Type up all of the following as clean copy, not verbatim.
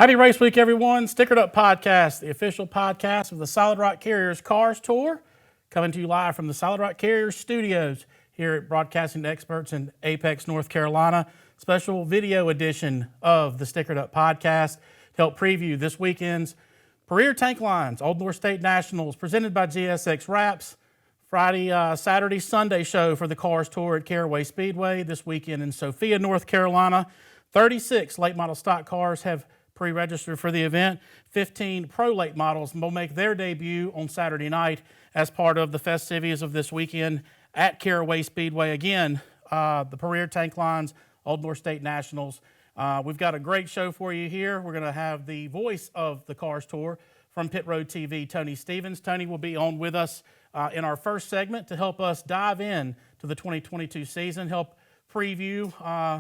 Happy Race Week, everyone. Stickered Up Podcast, the official podcast of the Solid Rock Carriers Cars Tour, coming to you live from the Solid Rock Carriers studios here at Broadcasting Experts in Apex, North Carolina. Special video edition of the Stickered Up Podcast to help preview this weekend's Puryear Tank Lines Old North State Nationals presented by GXS Wraps. Friday, Saturday, Sunday show for the Cars Tour at Caraway Speedway this weekend in Sophia, North Carolina. 36 late model stock cars have pre-registered for the event. 15 pro late models will make their debut on Saturday night as part of the festivities of this weekend at Caraway Speedway. Again, the Puryear Tank Lines Old North State Nationals. We've got a great show for you here. We're going to have the voice of the Cars Tour from Pit Road TV, Tony Stevens. Tony will be on with us in our first segment to help us dive in to the 2022 season, help preview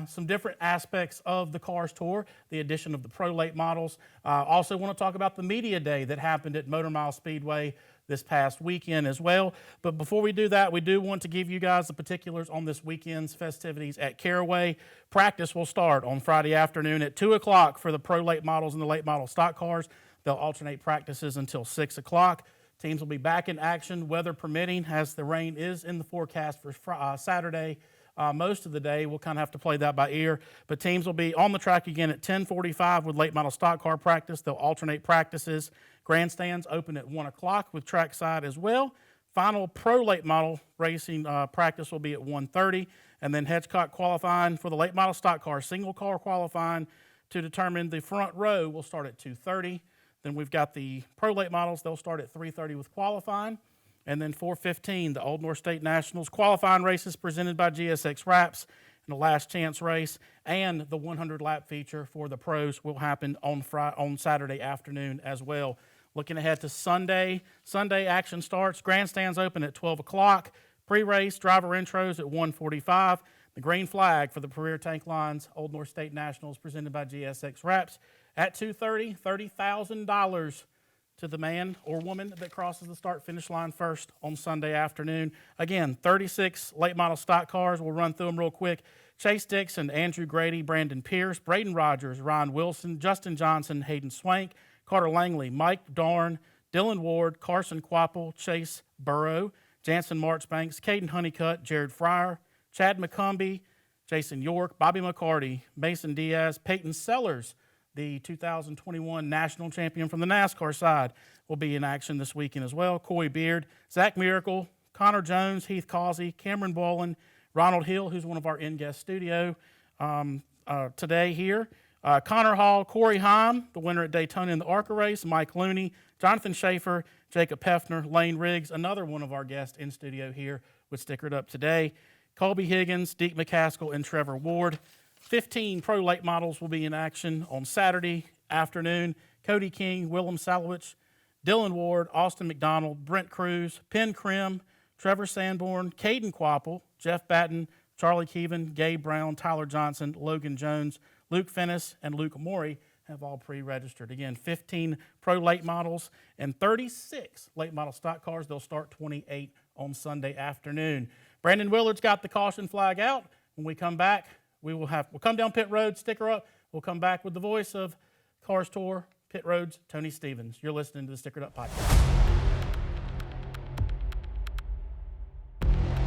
some different aspects of the Cars Tour, the addition of the pro late models. Also want to talk about the media day that happened at Motor Mile Speedway this past weekend as well. But before we do that, we do want to give you guys the particulars on this weekend's festivities at Caraway. Practice will start on Friday afternoon at 2 o'clock for the pro late models and the late model stock cars. They'll alternate practices until 6 o'clock. Teams will be back in action, weather permitting, as the rain is in the forecast for Saturday. Most of the day, we'll kind of have to play that by ear. But teams will be on the track again at 10:45 with late model stock car practice. They'll alternate practices. Grandstands open at 1 o'clock with trackside as well. Final pro late model racing practice will be at 1:30. And then Hedgecock qualifying for the late model stock car, single car qualifying to determine the front row will start at 2:30. Then we've got the pro late models. They'll start at 3:30 with qualifying. And then 4:15, the Old North State Nationals qualifying races presented by GXS Wraps and the last chance race. And the 100-lap feature for the pros will happen on Saturday afternoon as well. Looking ahead to Sunday, action starts. Grandstands open at 12 o'clock. Pre-race driver intros at 1:45. The green flag for the Puryear Tank Lines Old North State Nationals presented by GXS Wraps at 2:30, $30,000 to the man or woman that crosses the start-finish line first on Sunday afternoon. Again, 36 late model stock cars. We'll run through them real quick. Chase Dixon, Andrew Grady, Brandon Pierce, Braden Rogers, Ryan Wilson, Justin Johnson, Hayden Swank, Carter Langley, Mike Darn, Dylan Ward, Carson Quapple, Chase Burrow, Jansen Marchbanks, Caden Honeycutt, Jared Fryer, Chad McCumbee, Jason York, Bobby McCarty, Mason Diaz, Peyton Sellers, the 2021 national champion from the NASCAR side, will be in action this weekend as well. Coy Beard, Zach Miracle, Connor Jones, Heath Causey, Cameron Boland, Ronald Hill, who's one of our in-guest studio today here. Connor Hall, Corey Heim, the winner at Daytona in the ARCA race, Mike Looney, Jonathan Schaefer, Jacob Peffner, Layne Riggs, another one of our guests in studio here with Stickered Up today. Colby Higgins, Deke McCaskill, and Trevor Ward. 15 pro late models will be in action on Saturday afternoon. Cody King, Willem Salowich, Dylan Ward, Austin McDonald, Brent Cruz, Penn Krim, Trevor Sanborn, Caden Quapple, Jeff Batten, Charlie Keevan, Gabe Brown, Tyler Johnson, Logan Jones, Luke Finnis, and Luke Morey have all pre-registered. Again, 15 pro late models and 36 late model stock cars. They'll start 28 on Sunday afternoon. Brandon Willard's got the caution flag out. When we come back, we'll come down pit road, sticker up. We'll come back with the voice of Cars Tour, Pit Road's Tony Stevens. You're listening to the Stickered Up Podcast.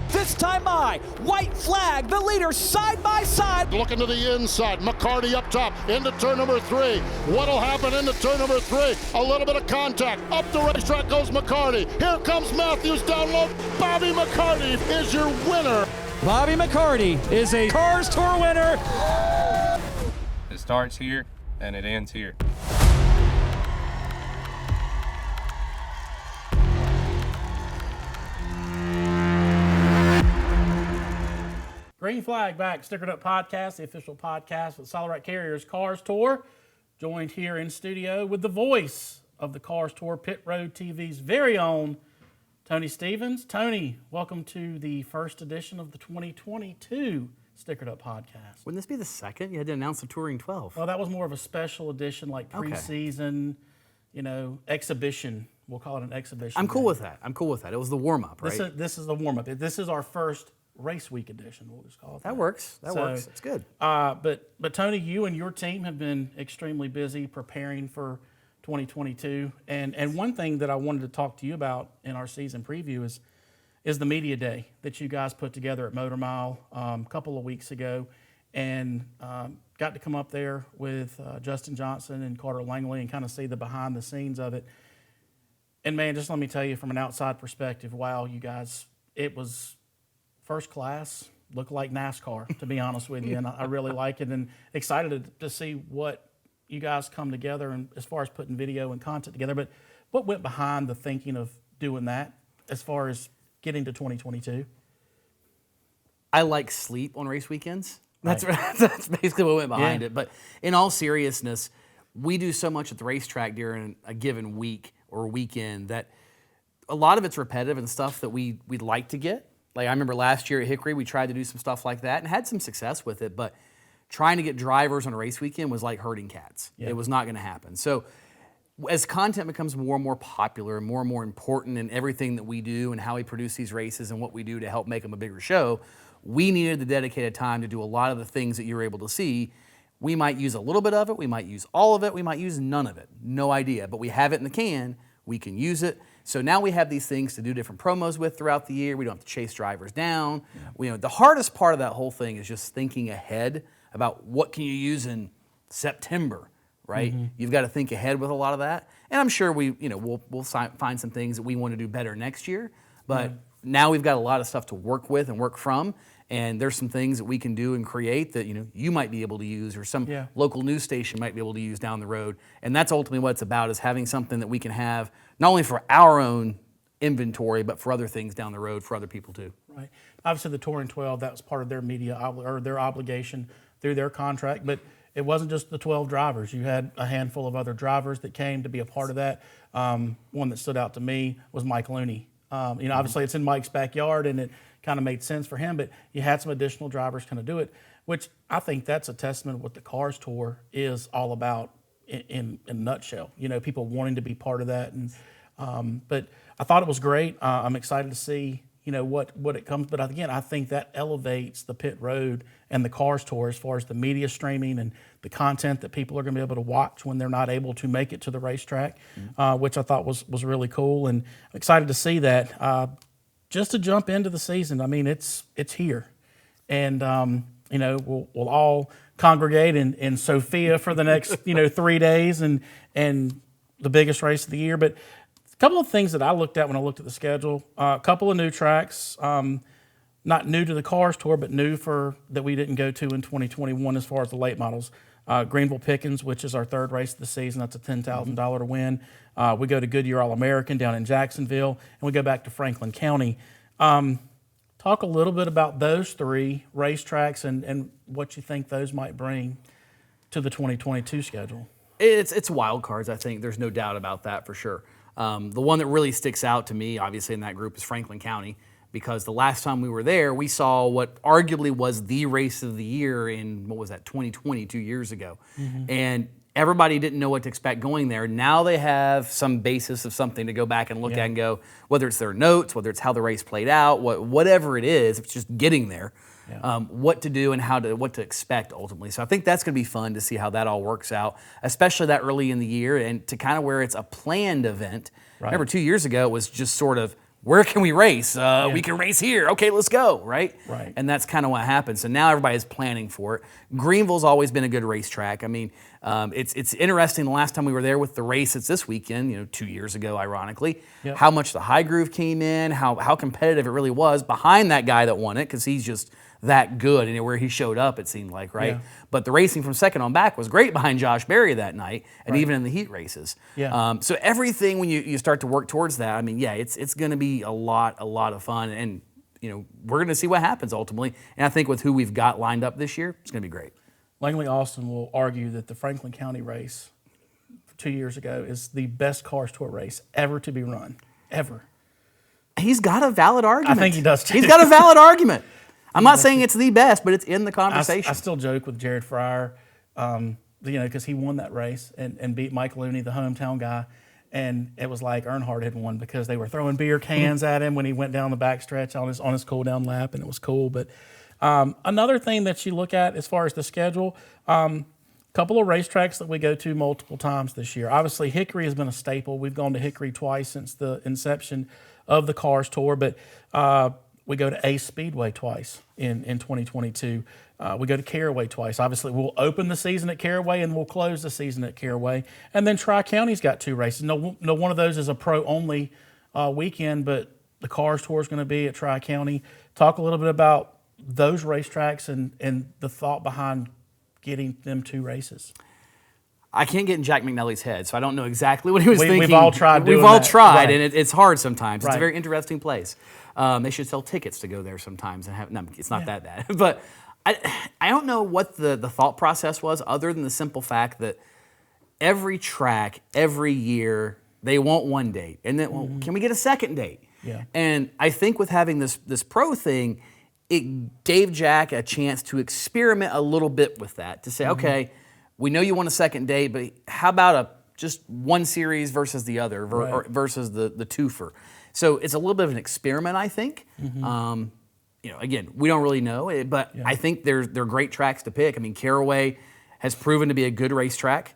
This time by white flag, the leaders side by side. Looking to the inside, McCarty up top, into turn number 3. What'll happen into turn number 3? A little bit of contact. Up the racetrack goes McCarty. Here comes Matthews down low. Bobby McCarty is your winner. Bobby McCarty is a Cars Tour winner. It starts here and it ends here. Green flag back, Stickered Up Podcast, the official podcast of the Solid Rock Carriers Cars Tour. Joined here in studio with the voice of the Cars Tour, Pit Road TV's very own Tony Stevens. Tony, welcome to the first edition of the 2022 Stickered Up Podcast. Wouldn't this be the second? You had to announce the Touring 12. Well, that was more of a special edition, like preseason, exhibition. We'll call it an exhibition. I'm cool with that. It was the warm-up, right? This is the warm-up. This is our first race week edition. We'll just call it That works. That works. It's good. But Tony, you and your team have been extremely busy preparing for 2022. And one thing that I wanted to talk to you about in our season preview is the media day that you guys put together at Motor Mile a couple of weeks ago, and got to come up there with Justin Johnson and Carter Langley and kind of see the behind the scenes of it. And man, just let me tell you from an outside perspective, wow, you guys, it was first class, looked like NASCAR, to be honest with you. And I really like it and excited to see what you guys come together and as far as putting video and content together. But what went behind the thinking of doing that as far as getting to 2022? I like sleep on race weekends. That's basically what went behind it. But in all seriousness, we do so much at the racetrack during a given week or weekend that a lot of it's repetitive and stuff that we'd like to get. Like I remember last year at Hickory, we tried to do some stuff like that and had some success with it, but trying to get drivers on a race weekend was like herding cats. Yeah. It was not going to happen. So as content becomes more and more popular and more important in everything that we do and how we produce these races and what we do to help make them a bigger show, we needed the dedicated time to do a lot of the things that you're able to see. We might use a little bit of it, we might use all of it, we might use none of it. No idea, but we have it in the can, we can use it. So now we have these things to do different promos with throughout the year. We don't have to chase drivers down. Yeah. The hardest part of that whole thing is just thinking ahead about what can you use in September, right? Mm-hmm. You've got to think ahead with a lot of that. And I'm sure we'll find some things that we want to do better next year. But now we've got a lot of stuff to work with and work from. And there's some things that we can do and create that you might be able to use, or some local news station might be able to use down the road. And that's ultimately what it's about, is having something that we can have not only for our own inventory, but for other things down the road for other people too. Right. Obviously, the Touring 12, that was part of their media or their obligation through their contract. But it wasn't just the 12 drivers. You had a handful of other drivers that came to be a part of that. One that stood out to me was Mike Looney. Obviously it's in Mike's backyard and it kind of made sense for him, but you had some additional drivers kind of do it, which I think that's a testament of what the Cars Tour is all about in a nutshell. People wanting to be part of that. And but I thought it was great. I'm excited to see what it comes. But again, I think that elevates the pit road and the Cars Tour as far as the media streaming and the content that people are going to be able to watch when they're not able to make it to the racetrack, which I thought was really cool. And I'm excited to see that. Just to jump into the season, I mean, it's here. And, we'll all congregate in Sophia for the next, 3 days and the biggest race of the year. But a couple of things that I looked at when I looked at the schedule, a couple of new tracks, not new to the Cars Tour, but new that we didn't go to in 2021 as far as the late models. Greenville Pickens, which is our third race of the season. That's a $10,000 to win. We go to Goodyear All-American down in Jacksonville, and we go back to Franklin County. Talk a little bit about those three racetracks and what you think those might bring to the 2022 schedule. It's wild cards, I think. There's no doubt about that for sure. The one that really sticks out to me, obviously, in that group is Franklin County, because the last time we were there, we saw what arguably was the race of the year in, 2020, 2 years ago. Mm-hmm. And everybody didn't know what to expect going there. Now they have some basis of something to go back and look at and go, whether it's their notes, whether it's how the race played out, whatever it is, it's just getting there, what to do and what to expect ultimately. So I think that's going to be fun to see how that all works out, especially that early in the year and to kind of where it's a planned event. Right. Remember 2 years ago, it was just sort of, where can we race? We can race here. Okay, let's go, right? And that's kind of what happened. So now everybody's planning for it. Greenville's always been a good racetrack. I mean, it's interesting. The last time we were there with the race, it's this weekend, 2 years ago, ironically, how much the high groove came in, how competitive it really was behind that guy that won it, because he's just that good, and where he showed up, it seemed like, right? Yeah. But the racing from second on back was great behind Josh Berry that night, and even in the heat races. Yeah. So everything, when you start to work towards that, I mean, it's going to be a lot of fun, and we're going to see what happens ultimately. And I think with who we've got lined up this year, it's going to be great. Langley Austin will argue that the Franklin County race 2 years ago is the best Cars Tour race ever to be run, ever. He's got a valid argument. I think he does too. He's got a valid argument. I'm not saying it's the best, but it's in the conversation. I still joke with Jared Fryer, because he won that race and beat Mike Looney, the hometown guy. and it was like Earnhardt had won because they were throwing beer cans at him when he went down the backstretch on his cool down lap, and it was cool. But another thing that you look at as far as the schedule, couple of racetracks that we go to multiple times this year. Obviously, Hickory has been a staple. We've gone to Hickory twice since the inception of the Cars Tour, but we go to Ace Speedway twice in 2022. We go to Caraway twice. Obviously, we'll open the season at Caraway and we'll close the season at Caraway. And then Tri-County's got 2 races. No one of those is a pro-only weekend, but the Cars Tour is going to be at Tri-County. Talk a little bit about those racetracks and the thought behind getting them 2 races. I can't get in Jack McNally's head, so I don't know exactly what he was thinking. We've all tried doing We've all that. tried, Right. and it's hard sometimes. It's Right. a very interesting place. They should sell tickets to go there sometimes. And have, no, it's not that bad. But I don't know what the thought process was other than the simple fact that every track, every year, they want one date. And then, well, can we get a second date? Yeah. And I think with having this pro thing, it gave Jack a chance to experiment a little bit with that, to say, okay, we know you want a second date, but how about just one series versus the other, or versus the twofer? So it's a little bit of an experiment, I think. Again, we don't really know, but I think they're great tracks to pick. I mean, Caraway has proven to be a good racetrack.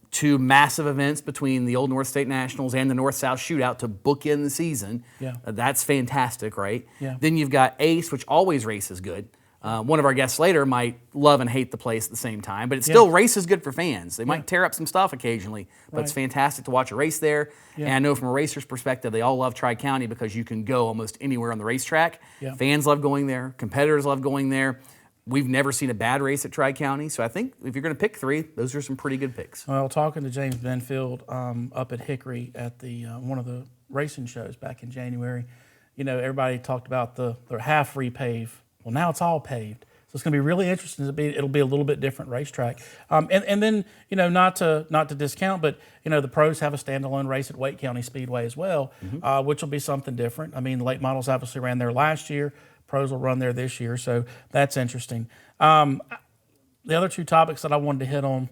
2 massive events between the Old North State Nationals and the North-South Shootout to bookend the season. Yeah. That's fantastic, right? Yeah. Then you've got Ace, which always races good. One of our guests later might love and hate the place at the same time, but it still races good for fans. They might tear up some stuff occasionally, but it's fantastic to watch a race there. Yeah. And I know from a racer's perspective, they all love Tri-County because you can go almost anywhere on the racetrack. Yeah. Fans love going there. Competitors love going there. We've never seen a bad race at Tri-County, so I think if you're going to pick 3, those are some pretty good picks. Well, talking to James Benfield up at Hickory at the one of the racing shows back in January, everybody talked about the half repave. Well, now it's all paved, so it's going to be really interesting. It'll be a little bit different racetrack. And then not to discount, but the pros have a standalone race at Wake County Speedway as well, which will be something different. I mean, the late models obviously ran there last year. Pros will run there this year, so that's interesting. The other 2 topics that I wanted to hit on,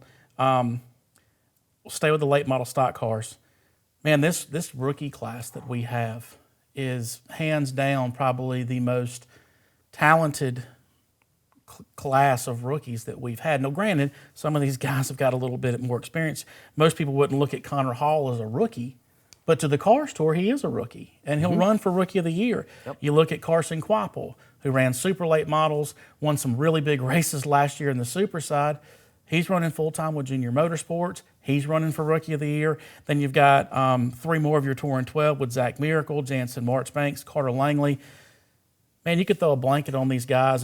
we'll stay with the late model stock cars. Man, this rookie class that we have is hands down probably the most talented class of rookies that we've had. Now, granted, some of these guys have got a little bit more experience. Most people wouldn't look at Connor Hall as a rookie, but to the Cars Tour, he is a rookie, and he'll run for Rookie of the Year. Yep. You look at Carson Quapple, who ran super late models, won some really big races last year in the super side. He's running full-time with Junior Motorsports. He's running for Rookie of the Year. Then you've got 3 more of your Touring 12 with Zach Miracle, Jansen Marchbanks, Carter Langley. Man, you could throw a blanket on these guys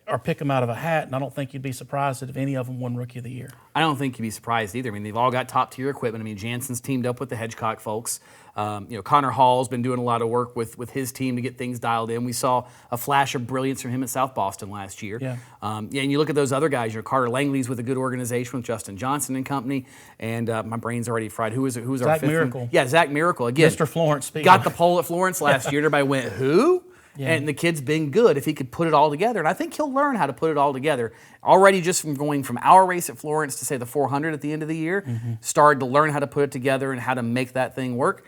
or pick them out of a hat, and I don't think you'd be surprised if any of them won Rookie of the Year. I don't think you'd be surprised either. I mean, they've all got top-tier equipment. I mean, Jansen's teamed up with the Hedgecock folks. Connor Hall's been doing a lot of work with his team to get things dialed in. We saw a flash of brilliance from him at South Boston last year. Yeah. And you look at those other guys. Carter Langley's with a good organization with Justin Johnson and company. And my brain's already fried. Who is it? Who's our Zach fifth Miracle. one? Yeah, Zach Miracle. Again, Mr. Florence Speedway. Got the pole at Florence last year. And everybody went, who? Yeah. And the kid's been good if he could put it all together. And I think he'll learn how to put it all together. Already just from going from our race at Florence to, say, the 400 at the end of the year, started to learn how to put it together and how to make that thing work.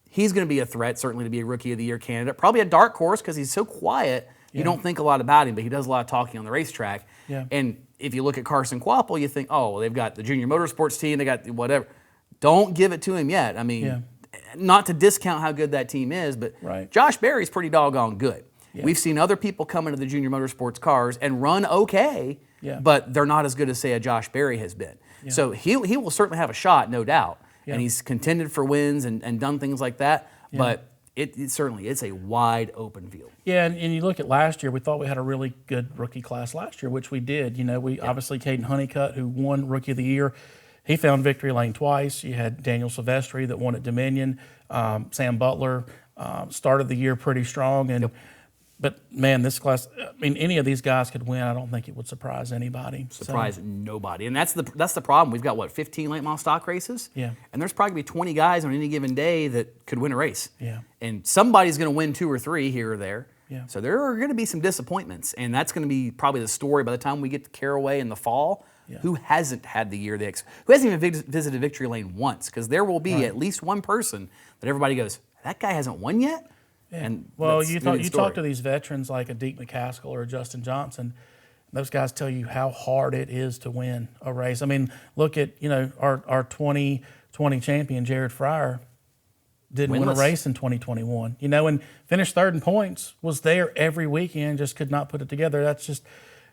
He's going to be a threat, certainly, to be a Rookie of the Year candidate. Probably a dark horse because he's so quiet. You don't think a lot about him, but he does a lot of talking on the racetrack. Yeah. And if you look at Carson Quapple, you think, oh, well, they've got the Junior Motorsports team, they got whatever. Don't give it to him yet. I mean, not to discount how good that team is, but Josh Berry's pretty doggone good. Yeah. We've seen other people come into the Junior Motorsports cars and run okay, but they're not as good as, say, a Josh Berry has been. Yeah. So he will certainly have a shot, no doubt. Yeah. And he's contended for wins and done things like that. Yeah. But it certainly, it's a wide open field. Yeah, and you look at last year, we thought we had a really good rookie class last year, which we did. Obviously, Caden Honeycutt, who won Rookie of the Year, he found victory lane twice. You had Daniel Silvestri that won at Dominion. Sam Butler started the year pretty strong. But, man, this class, I mean, any of these guys could win. I don't think it would surprise anybody. Surprise nobody. And that's the problem. We've got, 15 late model stock races? Yeah. And there's probably going to be 20 guys on any given day that could win a race. Yeah. And somebody's going to win 2 or 3 here or there. Yeah. So there are going to be some disappointments. And that's going to be probably the story by the time we get to Caraway in the fall. who hasn't had the year who hasn't even visited Victory Lane once, because there will be at least one person that everybody goes, that guy hasn't won yet? Yeah. And well, you talk to these veterans like a Deke McCaskill or a Justin Johnson, those guys tell you how hard it is to win a race. I mean, look at, our 2020 champion, Jared Fryer, didn't win a race in 2021. And finished third in points, was there every weekend, just could not put it together. That's just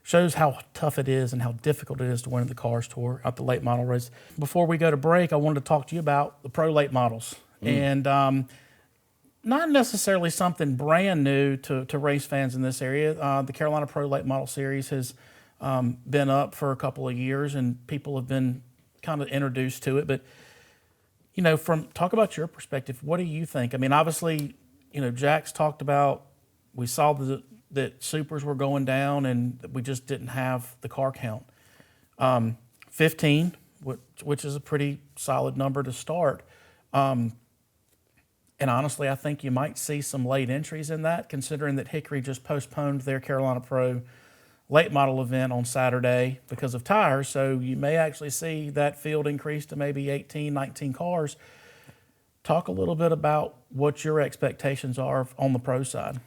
shows how tough it is and how difficult it is to win the Cars Tour at the late model race. Before we go to break, I wanted to talk to you about the pro late models. And not necessarily something brand new to race fans in this area. The Carolina Pro Late Model Series has been up for a couple of years, and people have been kind of introduced to it. But, talk about your perspective. What do you think? I mean, obviously, Jack's talked about, we saw that supers were going down and we just didn't have the car count. 15, which is a pretty solid number to start. And honestly, I think you might see some late entries in that, considering that Hickory just postponed their Carolina Pro late model event on Saturday because of tires. So you may actually see that field increase to maybe 18, 19 cars. Talk a little bit about what your expectations are on the pro side.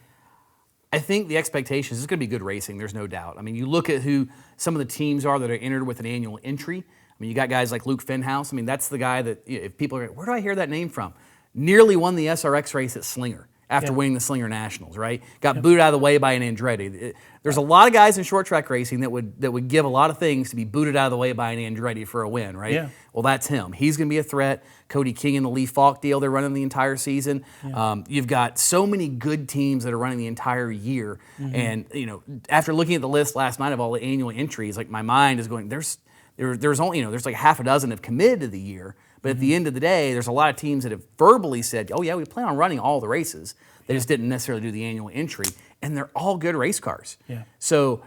I think the expectations is going to be good racing. There's no doubt. I mean, you look at who some of the teams are that are entered with an annual entry. I mean, you got guys like Luke Fenhouse. I mean, that's the guy that, if people are, where do I hear that name from? Nearly won the SRX race at Slinger after winning the Slinger Nationals, right? Got booted out of the way by an Andretti. There's a lot of guys in short track racing that would give a lot of things to be booted out of the way by an Andretti for a win, right? Yeah. Well, that's him. He's going to be a threat. Cody King and the Lee Falk deal, they're running the entire season. Yeah. You've got so many good teams that are running the entire year. And, after looking at the list last night of all the annual entries, like my mind is going, there's only, there's like half a dozen have committed to the year. But at the end of the day, there's a lot of teams that have verbally said, oh yeah, we plan on running all the races. They just didn't necessarily do the annual entry. And they're all good race cars. Yeah. So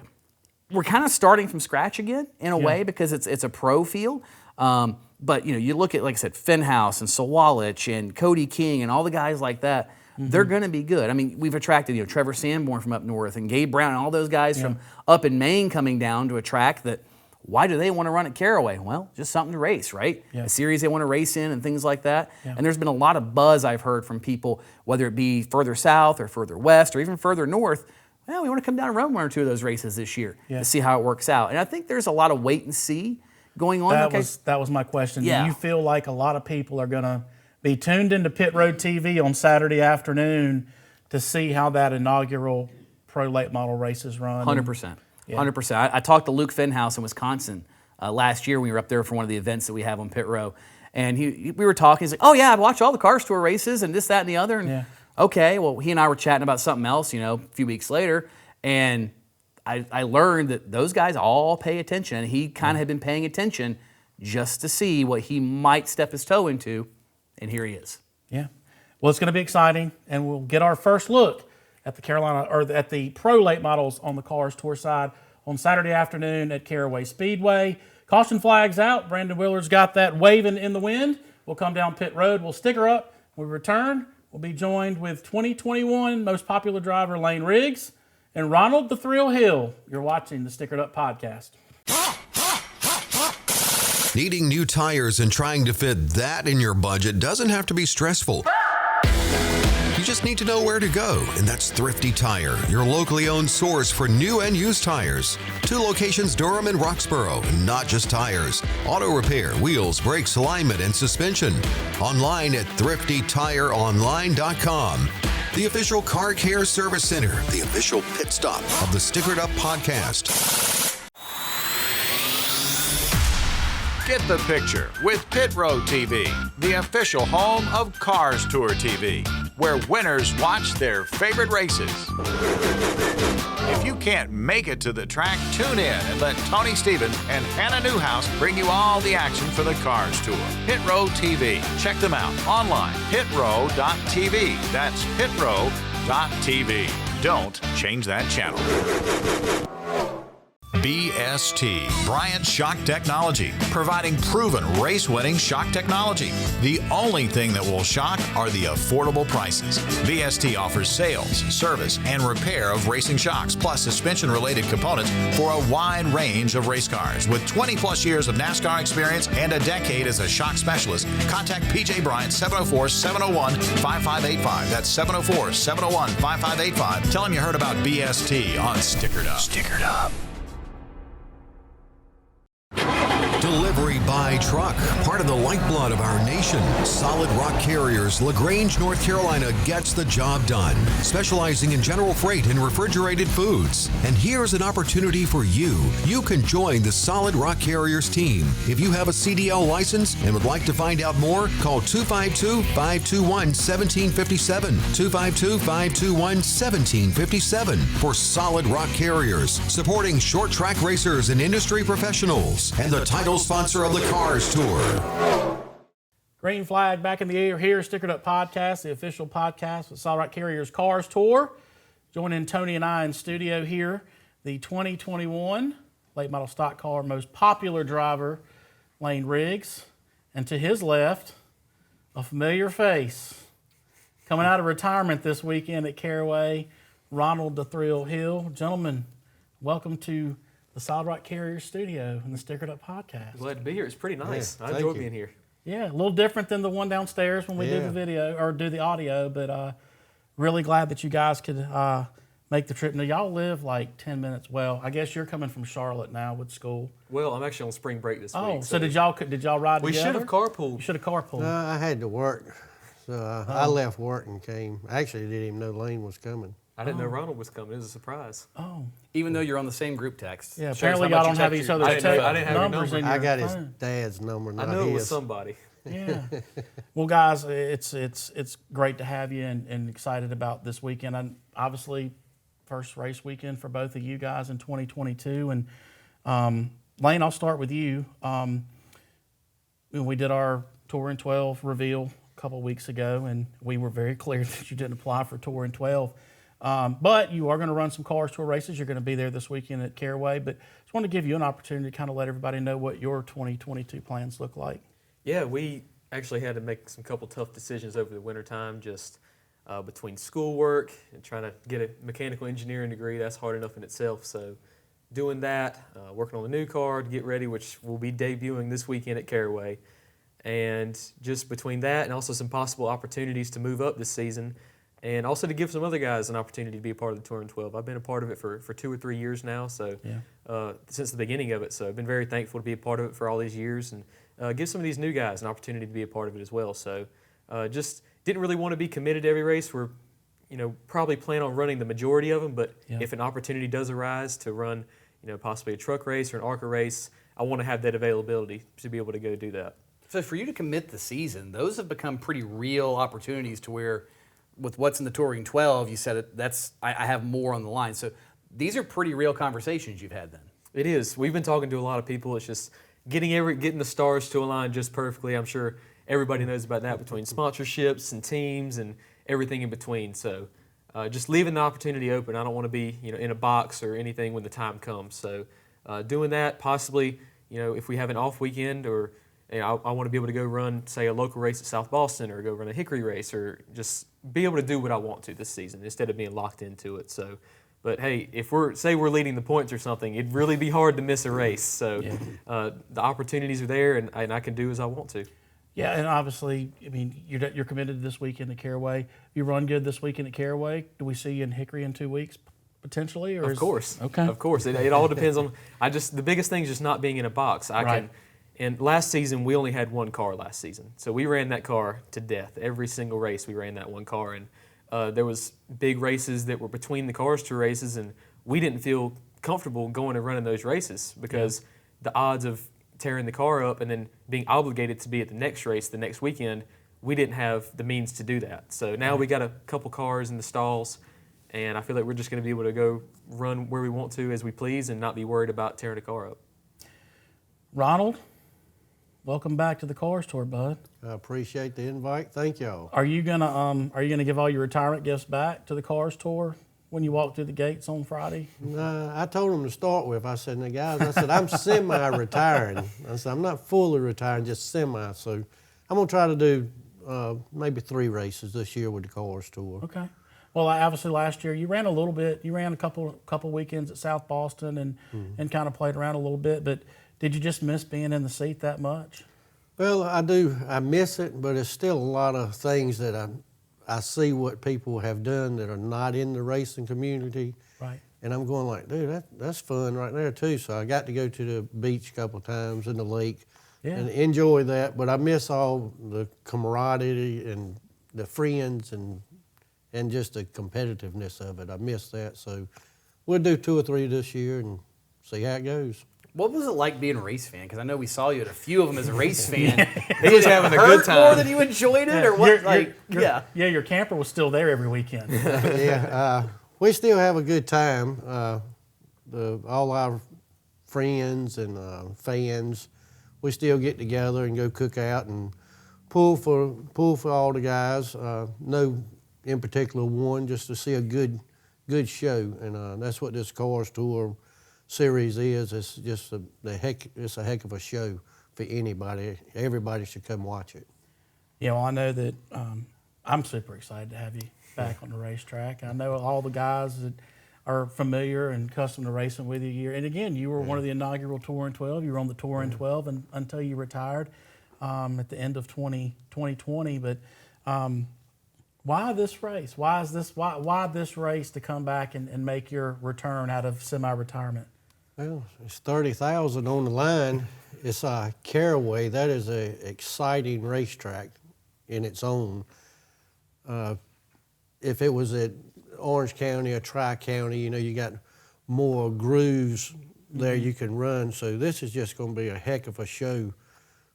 we're kind of starting from scratch again in a way, because it's a pro field. But you look at, like I said, Fenhouse and Sawalich and Cody King and all the guys like that. They're going to be good. I mean, we've attracted Trevor Sanborn from up north and Gabe Brown and all those guys from up in Maine coming down to a track that, why do they want to run at Caraway? Well, just something to race, right? Yeah. A series they want to race in and things like that. Yeah. And there's been a lot of buzz I've heard from people, whether it be further south or further west or even further north. Well, we want to come down and run one or two of those races this year to see how it works out. And I think there's a lot of wait and see going on. That was my question. Yeah. Do you feel like a lot of people are going to be tuned into Pit Road TV on Saturday afternoon to see how that inaugural pro late model race is run? 100%. 100%. I talked to Luke Fenhouse in Wisconsin last year when we were up there for one of the events that we have on Pit Row. And we were talking. He's like, oh, yeah, I watch all the Cars Tour races and this, that, and the other. And okay, well, he and I were chatting about something else, a few weeks later. And I learned that those guys all pay attention. He kind of had been paying attention just to see what he might step his toe into. And here he is. Yeah. Well, it's going to be exciting. And we'll get our first look at the Carolina, or at the pro late models on the Cars Tour side on Saturday afternoon at Caraway Speedway. Caution flags out. Brandon Willard's got that waving in the wind. We'll come down pit road. We'll sticker up. When we return, we'll be joined with 2021 most popular driver Layne Riggs and Ronald the Thrill Hill. You're watching the Stickered Up Podcast. Needing new tires and trying to fit that in your budget doesn't have to be stressful. You just need to know where to go, and that's Thrifty Tire, your locally owned source for new and used tires. 2 locations, Durham and Roxborough, and not just tires. Auto repair, wheels, brakes, alignment, and suspension. Online at thriftytireonline.com. The official car care service center, the official pit stop of the Stickered Up Podcast. Get the picture with Pit Road TV, the official home of Cars Tour TV, where winners watch their favorite races. If you can't make it to the track, tune in and let Tony Stevens and Hannah Newhouse bring you all the action for the Cars Tour. Pit Road TV. Check them out online, pitrow.tv. That's pitrow.tv. Don't change that channel. BST, Bryant Shock Technology, providing proven race-winning shock technology. The only thing that will shock are the affordable prices. BST offers sales, service, and repair of racing shocks, plus suspension-related components for a wide range of race cars. With 20-plus years of NASCAR experience and a decade as a shock specialist, contact PJ Bryant 704-701-5585. That's 704-701-5585. Tell him you heard about BST on Stickered Up. Stickered Up. Delivery by truck, part of the lifeblood of our nation. Solid Rock Carriers, LaGrange, North Carolina gets the job done, specializing in general freight and refrigerated foods. And here's an opportunity for you. You can join the Solid Rock Carriers team. If you have a CDL license and would like to find out more, call 252-521-1757, 252-521-1757 for Solid Rock Carriers, supporting short track racers and industry professionals, and the title sponsor of the Cars Tour. Green flag back in the air here, Stickered Up Podcast, the official podcast with Solid Rock Carriers Cars Tour. Joining Tony and I in studio here, the 2021 late model stock car most popular driver, Layne Riggs. And to his left, a familiar face. Coming out of retirement this weekend at Caraway, Ronald the Thrill Hill. Gentlemen, welcome to the Solid Rock Carriers studio and the Stickered Up Podcast. Glad to be here. It's pretty nice. Yeah, I enjoy being here. Yeah, a little different than the one downstairs when we do the video or do the audio, but really glad that you guys could make the trip. Now, y'all live like 10 minutes. Well, I guess you're coming from Charlotte now with school. Well, I'm actually on spring break this week. Oh, so did y'all ride we together? should have carpooled. You should have carpooled. I had to work, so I left work and came. Actually, I didn't even know Layne was coming. I didn't know Ronald was coming. It was a surprise. Oh. Even though you're on the same group text. Yeah, Shows apparently how y'all much don't you have text each other's I didn't have his numbers in your I got his phone. dad's number, not I knew his. it was somebody. Yeah. Well, guys, it's great to have you and excited about this weekend. And obviously, first race weekend for both of you guys in 2022. And Layne, I'll start with you. When we did our Tour in 12 reveal a couple of weeks ago, and we were very clear that you didn't apply for Tour in 12. But you are going to run some Cars Tour races. You're going to be there this weekend at Caraway. But just want to give you an opportunity to kind of let everybody know what your 2022 plans look like. Yeah, we actually had to make some couple tough decisions over the wintertime, just between schoolwork and trying to get a mechanical engineering degree. That's hard enough in itself. So doing that, working on the new car to get ready, which will be debuting this weekend at Caraway. And just between that and also some possible opportunities to move up this season, and also to give some other guys an opportunity to be a part of the Tour in 12. I've been a part of it for 2 or 3 years now, so since the beginning of it. So I've been very thankful to be a part of it for all these years, and give some of these new guys an opportunity to be a part of it as well. So just didn't really want to be committed to every race. We're probably plan on running the majority of them, but if an opportunity does arise to run possibly a truck race or an ARCA race, I want to have that availability to be able to go do that. So for you to commit the season, those have become pretty real opportunities to where with what's in the Touring 12, you said I have more on the line. So these are pretty real conversations you've had then. It is. We've been talking to a lot of people. It's just getting the stars to align just perfectly. I'm sure everybody knows about that between sponsorships and teams and everything in between. So just leaving the opportunity open. I don't want to be in a box or anything when the time comes. So doing that, possibly if we have an off weekend or I want to be able to go run, say, a local race at South Boston or go run a Hickory race or just be able to do what I want to this season instead of being locked into it. So, but hey, if we're leading the points or something, it'd really be hard to miss a race. So the opportunities are there, and I can do as I want to. Yeah, and obviously, I mean, you're committed this weekend at Caraway. You run good this weekend at Caraway. Do we see you in Hickory in 2 weeks potentially? Or of course. Okay. Of course. It all depends on. The biggest thing is just not being in a box. And last season, we only had one car last season. So we ran that car to death. Every single race, we ran that one car. And there was big races that were between the Cars Tour races, and we didn't feel comfortable going and running those races because the odds of tearing the car up and then being obligated to be at the next race the next weekend, we didn't have the means to do that. So now we got a couple cars in the stalls, and I feel like we're just going to be able to go run where we want to as we please and not be worried about tearing a car up. Ronald, welcome back to the Cars Tour, bud. I appreciate the invite. Thank y'all. Are you gonna give all your retirement gifts back to the Cars Tour when you walked through the gates on Friday? I told them to start with. I said, now guys, I said, I'm semi-retiring. I said, I'm not fully retiring, just semi. So I'm going to try to do maybe 3 races this year with the Cars Tour. Okay. Well, obviously last year you ran a little bit. You ran a couple weekends at South Boston and kind of played around a little bit. But did you just miss being in the seat that much? Well, I do. I miss it, but there's still a lot of things that I see what people have done that are not in the racing community. Right. And I'm going like, dude, that's fun right there too. So I got to go to the beach a couple of times in the lake and enjoy that. But I miss all the camaraderie and the friends and just the competitiveness of it. I miss that. So we'll do 2 or 3 this year and see how it goes. What was it like being a race fan? Because I know we saw you at a few of them as a race fan. He was having a good time. More than you enjoyed it, or what? Your camper was still there every weekend. We still have a good time. All our friends and fans, we still get together and go cook out and pull for all the guys. No, in particular one, just to see a good show, and that's what this Cars Tour series is. It's just it's a heck of a show for anybody. Everybody should come watch it. Yeah, well, I know that I'm super excited to have you back on the racetrack. I know all the guys that are familiar and accustomed to racing with you here. And again, you were one of the inaugural Tour in 12. You were on the Tour in 12 until you retired at the end of 2020. But why this race? Why this race to come back and make your return out of semi-retirement? Well, it's 30,000 on the line. It's Caraway. That is an exciting racetrack in its own. If it was at Orange County or Tri-County, you got more grooves there you can run. So this is just going to be a heck of a show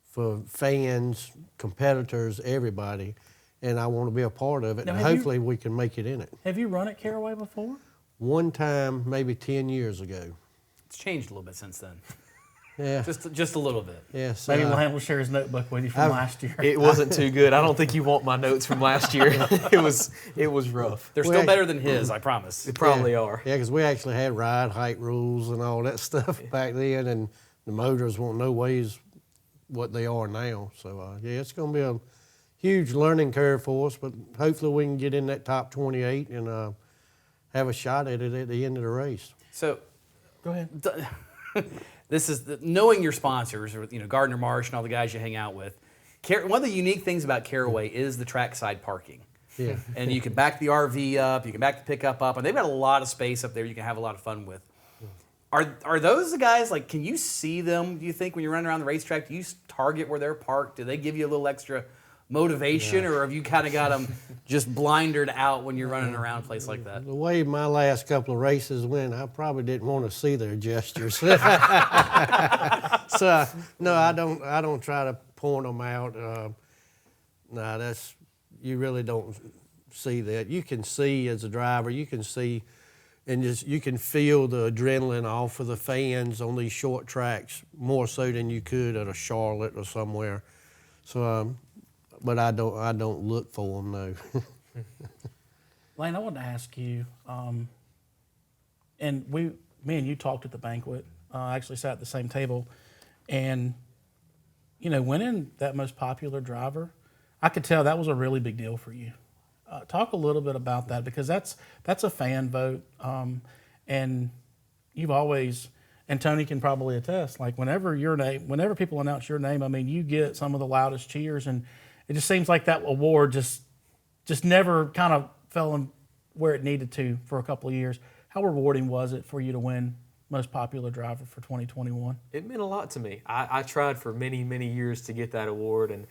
for fans, competitors, everybody. And I want to be a part of it. Now, and hopefully we can make it in it. Have you run at Caraway before? One time, maybe 10 years ago. It's changed a little bit since then. Yeah. Just a little bit. Yeah. So, Maybe Layne will share his notebook with you from last year. It wasn't too good. I don't think you want my notes from last year. It was rough. They're still better than his, I promise. They probably are. Yeah, because we actually had ride height rules and all that stuff back then, and the motors weren't no ways what they are now. So, it's going to be a huge learning curve for us, but hopefully we can get in that top 28 and have a shot at it at the end of the race. So, go ahead. This is knowing your sponsors, or Gardner Marsh and all the guys you hang out with. One of the unique things about Caraway is the trackside parking. Yeah. And you can back the RV up, you can back the pickup up, and they've got a lot of space up there you can have a lot of fun with. Are those the guys, like, can you see them, do you think, when you're running around the racetrack? Do you target where they're parked? Do they give you a little extra motivation, or have you kind of got them just blinded out when you're running around a place like that? The way my last couple of races went, I probably didn't want to see their gestures. So no, I don't try to point them out. You really don't see that. You can see as a driver, you can see, and you can feel the adrenaline off of the fans on these short tracks more so than you could at a Charlotte or somewhere. So. But I don't look for them, no. Layne, I wanted to ask you, and me and you talked at the banquet, actually sat at the same table, and, winning that most popular driver, I could tell that was a really big deal for you. Talk a little bit about that, because that's a fan vote, and you've always, and Tony can probably attest, like whenever people announce your name, I mean, you get some of the loudest cheers, and it just seems like that award just never kind of fell in where it needed to for a couple of years. How rewarding was it for you to win most popular driver for 2021? It meant a lot to me. I tried for many, many years to get that award, and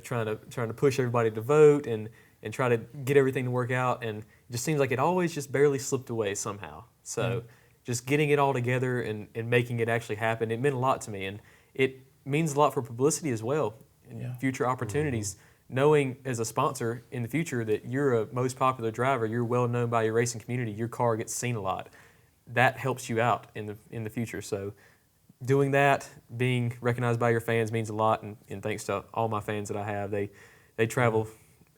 trying to push everybody to vote and try to get everything to work out, and it just seems like it always just barely slipped away somehow. So just getting it all together and making it actually happen, it meant a lot to me, and it means a lot for publicity as well. Future opportunities, knowing as a sponsor in the future that you're a most popular driver, you're well known by your racing community, your car gets seen a lot. That helps you out in the future. So doing that, being recognized by your fans means a lot, and thanks to all my fans that I have. They travel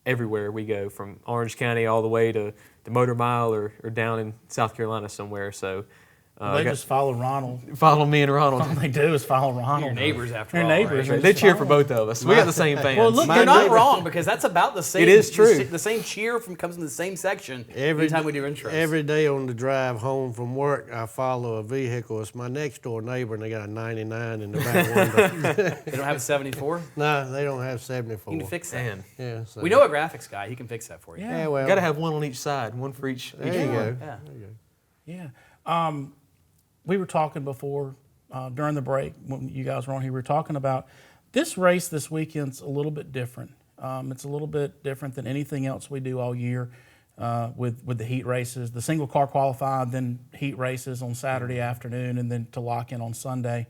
everywhere we go, from Orange County all the way to the Motor Mile or down in South Carolina somewhere. So they just follow Ronald. Follow me and Ronald. All they do is follow Ronald. Your neighbors, after Your all, neighbors. right? They cheer for both of us. We got the same fans. Well, look, you're not wrong, because that's about the same. It is true. The same cheer comes in the same section Every anytime we do intros. Every day on the drive home from work, I follow a vehicle. It's my next door neighbor, and they got a 99 in the back window. They don't have a 74? No, they don't have 74. You can fix that. Man, Yeah, so. We know a graphics guy. He can fix that for you. Yeah, well, got to have one on each side, one for each. there you go. Yeah. Yeah. We were talking before, during the break, when you guys were on here, we were talking about this race this weekend's a little bit different. It's a little bit different than anything else we do all year with the heat races, the single car qualified, then heat races on Saturday afternoon, and then to lock in on Sunday.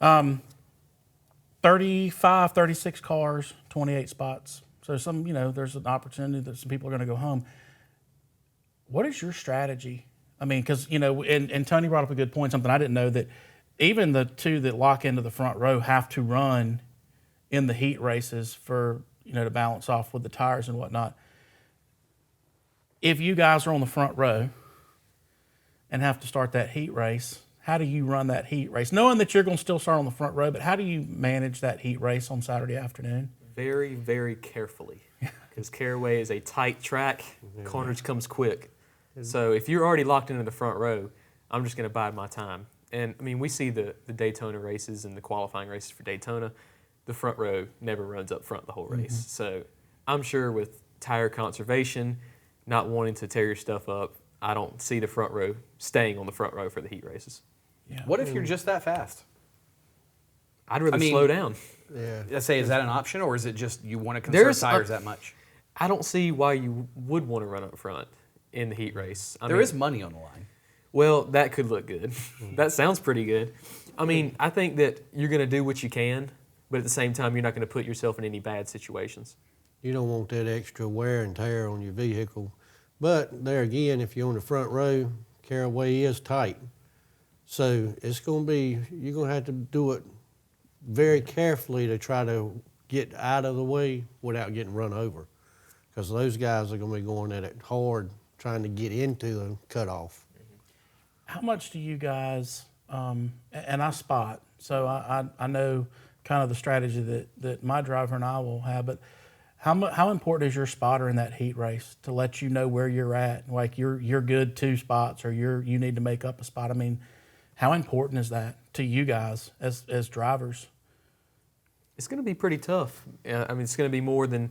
35, 36 cars, 28 spots. So there's an opportunity that some people are going to go home. What is your strategy? I mean, because, and Tony brought up a good point, something I didn't know, that even the two that lock into the front row have to run in the heat races for, to balance off with the tires and whatnot. If you guys are on the front row and have to start that heat race, how do you run that heat race? Knowing that you're going to still start on the front row, but how do you manage that heat race on Saturday afternoon? Very, very carefully, because Caraway is a tight track. Carnage comes quick. So if you're already locked into the front row, I'm just going to bide my time. And, I mean, we see the Daytona races and the qualifying races for Daytona. The front row never runs up front the whole race. Mm-hmm. So I'm sure with tire conservation, not wanting to tear your stuff up, I don't see the front row staying on the front row for the heat races. Yeah. What if you're just that fast? I'd rather slow down. Yeah. Let's say, is that an option, or is it just you want to conserve tires that much? I don't see why you would want to run up front in the heat race. There is money on the line. Well, that could look good. That sounds pretty good. I mean, I think that you're going to do what you can, but at the same time, you're not going to put yourself in any bad situations. You don't want that extra wear and tear on your vehicle. But there again, if you're on the front row, Caraway is tight. So it's going to be, you're going to have to do it very carefully to try to get out of the way without getting run over. Because those guys are going to be going at it hard, trying to get into the cutoff. How much do you guys, and I spot, so I know kind of the strategy that my driver and I will have, but how important is your spotter in that heat race to let you know where you're at? Like you're good 2 spots, or you need to make up a spot. I mean, how important is that to you guys as drivers? It's going to be pretty tough. I mean, it's going to be more than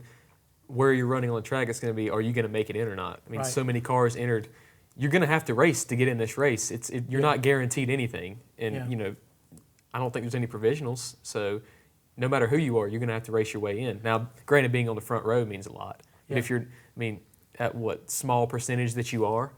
where you're running on the track. It's going to be, are you going to make it in or not? I mean, right. So many cars entered. You're going to have to race to get in this race. You're not guaranteed anything. And, I don't think there's any provisionals. So no matter who you are, you're going to have to race your way in. Now, granted, being on the front row means a lot. But if you're, at what small percentage that you are,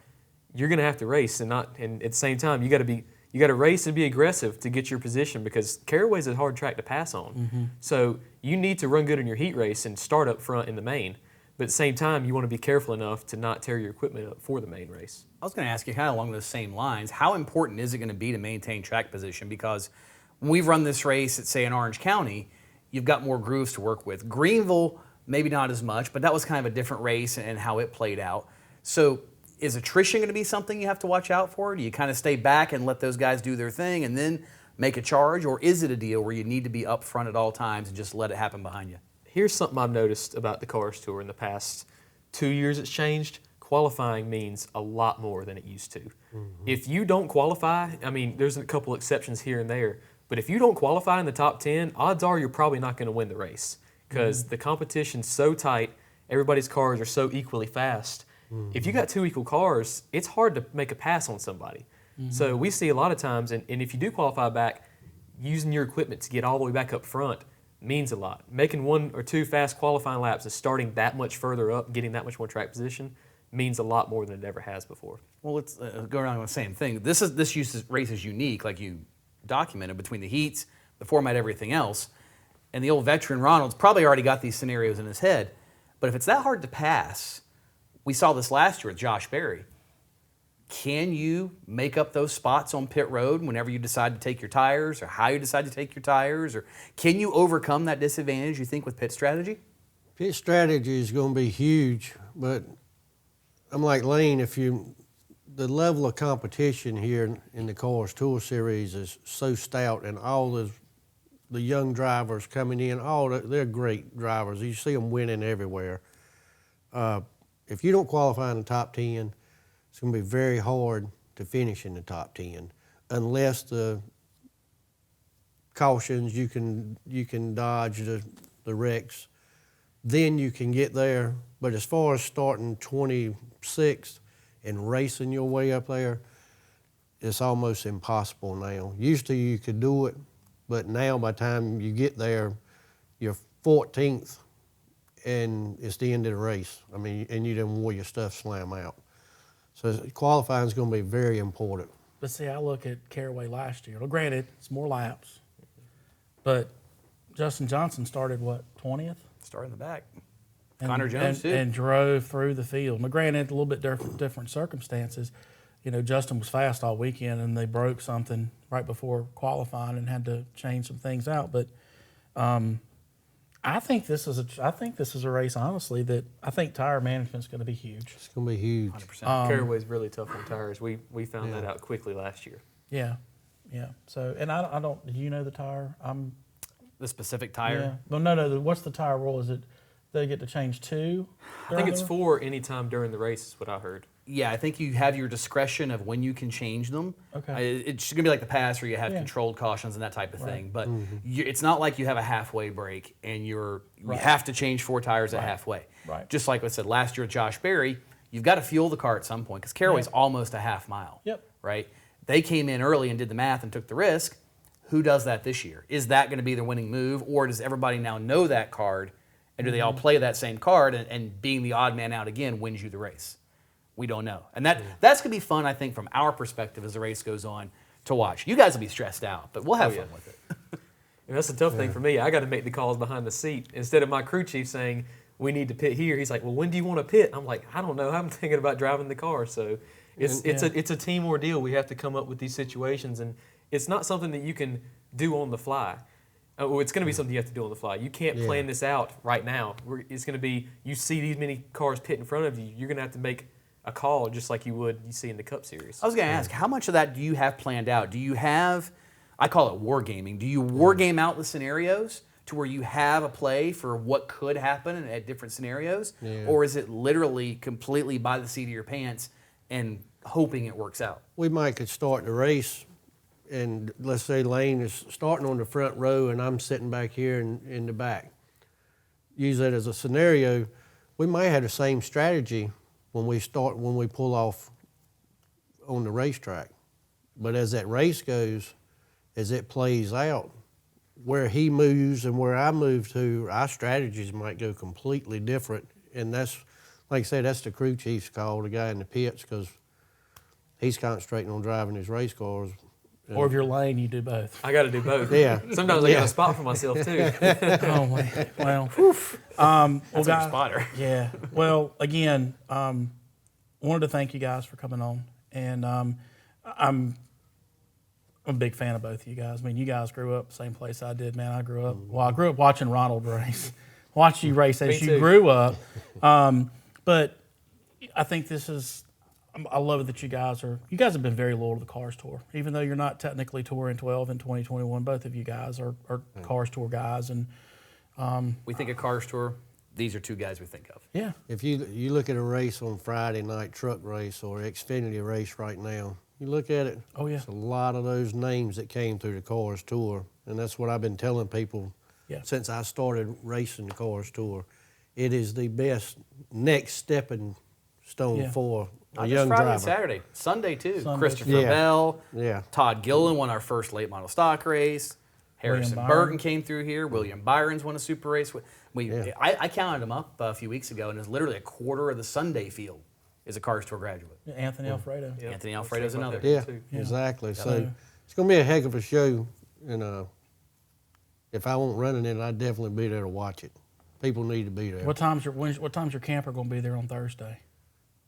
you're going to have to race. And at the same time, you got to race and be aggressive to get your position, because Caraway's a hard track to pass on. Mm-hmm. So you need to run good in your heat race and start up front in the main. But at the same time, you want to be careful enough to not tear your equipment up for the main race. I was going to ask you kind of along those same lines, how important is it going to be to maintain track position? Because when we've run this race at, say, in Orange County, you've got more grooves to work with. Greenville, maybe not as much, but that was kind of a different race and how it played out. So is attrition going to be something you have to watch out for? Do you kind of stay back and let those guys do their thing and then make a charge? Or is it a deal where you need to be up front at all times and just let it happen behind you? Here's something I've noticed about the Cars Tour in the past 2 years. It's changed. Qualifying means a lot more than it used to. Mm-hmm. If you don't qualify, I mean, there's a couple exceptions here and there, but if you don't qualify in the top 10, odds are you're probably not going to win the race, because the competition's so tight, everybody's cars are so equally fast. Mm-hmm. If you got 2 equal cars, it's hard to make a pass on somebody. Mm-hmm. So we see a lot of times, and if you do qualify back, using your equipment to get all the way back up front means a lot. Making 1 or 2 fast qualifying laps and starting that much further up, getting that much more track position, means a lot more than it ever has before. Well, let's go around with the same thing. This race is unique, like you documented, between the heats, the format, everything else. And the old veteran Ronald's probably already got these scenarios in his head. But if it's that hard to pass, we saw this last year with Josh Berry. Can you make up those spots on pit road whenever you decide to take your tires, or how you decide to take your tires? Or can you overcome that disadvantage, you think, with pit strategy? Pit strategy is going to be huge, but I'm like Layne, the level of competition here in the Cars Tour Series is so stout, and all the young drivers coming in, they're great drivers. You see them winning everywhere. If you don't qualify in the top 10, it's going to be very hard to finish in the top 10 unless the cautions you can dodge the wrecks. Then you can get there. But as far as starting 26th and racing your way up there, it's almost impossible now. Used to you could do it, but now by the time you get there, you're 14th and it's the end of the race. I mean, and you done wore your stuff slam out. So qualifying is going to be very important. But see, I look at Caraway last year. Well, granted, it's more laps, but Justin Johnson started, what, 20th? Started in the back. And, Connor Jones, too. And drove through the field. Now, granted, a little bit different circumstances. You know, Justin was fast all weekend, and they broke something right before qualifying and had to change some things out. But I think this is a race, honestly, that I think tire management's going to be huge. It's going to be huge. 100%. Caraway's really tough on tires. We found that out quickly last year. Yeah. So, and I don't. Do you know the tire? The specific tire. Yeah. Well, no. What's the tire rule? Is it they get to change 2? I think it's 4 anytime during the race is what I heard. Yeah, I think you have your discretion of when you can change them. Okay. It's going to be like the pass where you have controlled cautions and that type of thing. But it's not like you have a halfway break and you have to change 4 tires at halfway. Right. Just like I said last year with Josh Berry, you've got to fuel the car at some point because Caraway's almost a half mile. Yep. Right? They came in early and did the math and took the risk. Who does that this year? Is that going to be the winning move, or does everybody now know that card, and do they all play that same card, and being the odd man out again wins you the race? We don't know. And that's going to be fun, I think, from our perspective as the race goes on to watch. You guys will be stressed out, but we'll have fun with it. And that's the tough thing for me. I got to make the calls behind the seat. Instead of my crew chief saying, we need to pit here, he's like, well, when do you want to pit? I'm like, I don't know. I'm thinking about driving the car. So it's a team ordeal. We have to come up with these situations, and it's not something that you can do on the fly. It's going to be something you have to do on the fly. You can't plan this out right now. It's going to be, you see these many cars pit in front of you, you're going to have to make a call just like you see in the Cup Series. I was going to ask, how much of that do you have planned out? Do you have, I call it wargaming, do you wargame out the scenarios to where you have a play for what could happen at different scenarios? Yeah. Or is it literally completely by the seat of your pants and hoping it works out? We might could start the race, and let's say Layne is starting on the front row and I'm sitting back here in the back. Use that as a scenario. We might have the same strategy when we pull off on the racetrack. But as that race goes, as it plays out, where he moves and where I move to, our strategies might go completely different. And that's, like I said, that's the crew chief's call, the guy in the pits, because he's concentrating on driving his race cars. Or if you're Layne, you do both. I got to do both. Yeah. Sometimes I got a spot for myself too. Oh, well. That's our spotter. Yeah. Well, again, wanted to thank you guys for coming on, and I'm a big fan of both of you guys. I mean, you guys grew up the same place I did, man. I grew up watching Ronald race, watched you race as you grew up. But I think I love it that you guys have been very loyal to the Cars Tour. Even though you're not technically touring 12 and 2021, both of you guys are Cars Tour guys. And we think of Cars Tour, these are 2 guys we think of. Yeah. If you look at a race on Friday night, truck race or Xfinity race right now, you look at it, it's a lot of those names that came through the Cars Tour. And that's what I've been telling people since I started racing the Cars Tour. It is the best next stepping stone for a young Friday driver. and Saturday, Sunday too. Christopher Bell, Todd Gillen won our first late model stock race. Harrison Burton came through here. William Byron's won a super race. I counted them up a few weeks ago, and it's literally a quarter of the Sunday field is a Cars Tour graduate. Anthony Alfredo. Yep. Anthony Alfredo's another. Yeah, exactly. So it's going to be a heck of a show, and if I won't run in it, I'd definitely be there to watch it. People need to be there. What time's your camper going to be there on Thursday?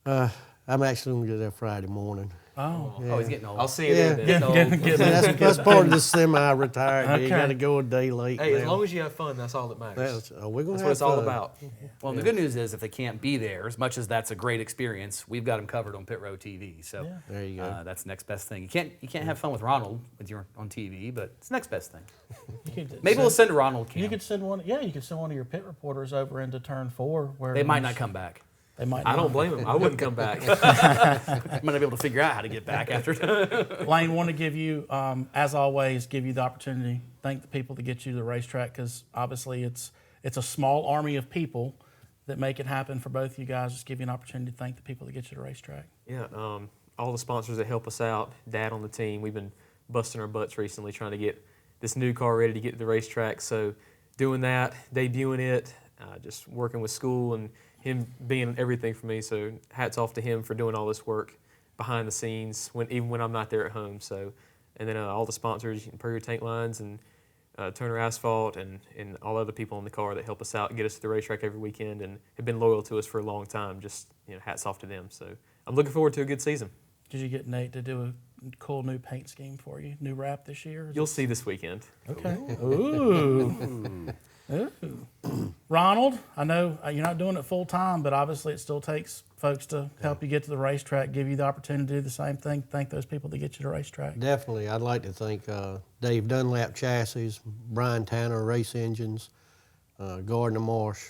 I'm actually going to get there Friday morning. Oh. Oh, he's getting old. I'll see you Yeah. there then. That's part of the semi-retired. Okay. You got to go a day late. Hey, as now. long as you have fun, that's all that matters. We're gonna That's have what it's all fun. about. Well, the good news is if they can't be there, as much as that's a great experience, we've got them covered on Pit Road TV. So There you go. that's the next best thing. You can't have fun with Ronald with your on TV, but it's the next best thing. Maybe we'll send Ronald. You could send one. Yeah, you could send one of your pit reporters over into turn 4, where They might not come back. They might. I not. don't blame him. I wouldn't come back. Might not be able to figure out how to get back after. Layne, want to give you, as always, give you the opportunity. Thank the people that get you to the racetrack, because obviously it's a small army of people that make it happen for both of you guys. Just give you an opportunity to thank the people that get you to the racetrack. Yeah, all the sponsors that help us out, Dad on the team, we've been busting our butts recently trying to get this new car ready to get to the racetrack. So doing that, debuting it, just working with school and him being everything for me. So hats off to him for doing all this work behind the scenes, even when I'm not there at home. So, and then all the sponsors, Puryear Tank Lines and Turner Asphalt and all other people in the car that help us out and get us to the racetrack every weekend and have been loyal to us for a long time. Just hats off to them. So I'm looking forward to a good season. Did you get Nate to do a cool new paint scheme for you? New wrap this year? You'll see this weekend. Okay. Ooh. Ooh. Ronald, I know you're not doing it full time, but obviously it still takes folks to help you get to the racetrack, give you the opportunity to do the same thing. Thank those people that get you to the racetrack. Definitely. I'd like to thank Dave Dunlap Chassis, Brian Tanner Race Engines, Gardner Marsh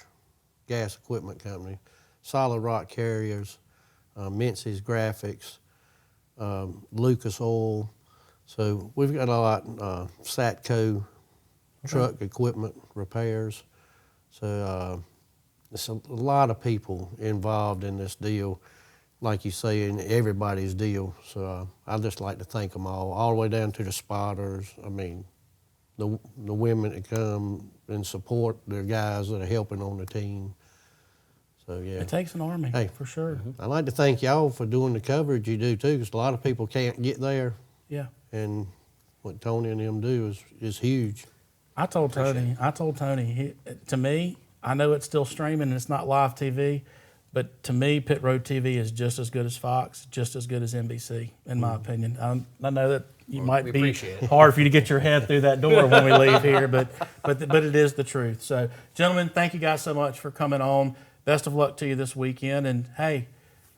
Gas Equipment Company, Solid Rock Carriers, Mincy's Graphics, Lucas Oil. So we've got a lot, Satco truck equipment repairs. So there's a lot of people involved in this deal, like you say, in everybody's deal. So I'd just like to thank them all the way down to the spotters. I mean, the women that come and support their guys that are helping on the team. So yeah, It takes an army, Hey. for sure. I'd like to thank y'all for doing the coverage you do too, because a lot of people can't get there, Yeah. and what Tony and them do is huge. I told Tony, to me, I know it's still streaming and it's not live TV, but to me, Pit Road TV is just as good as Fox, just as good as NBC, in my opinion. I know that you might be appreciate it. hard for you to get your head through that door when we leave here, but it is the truth. So, gentlemen, thank you guys so much for coming on. Best of luck to you this weekend, and hey,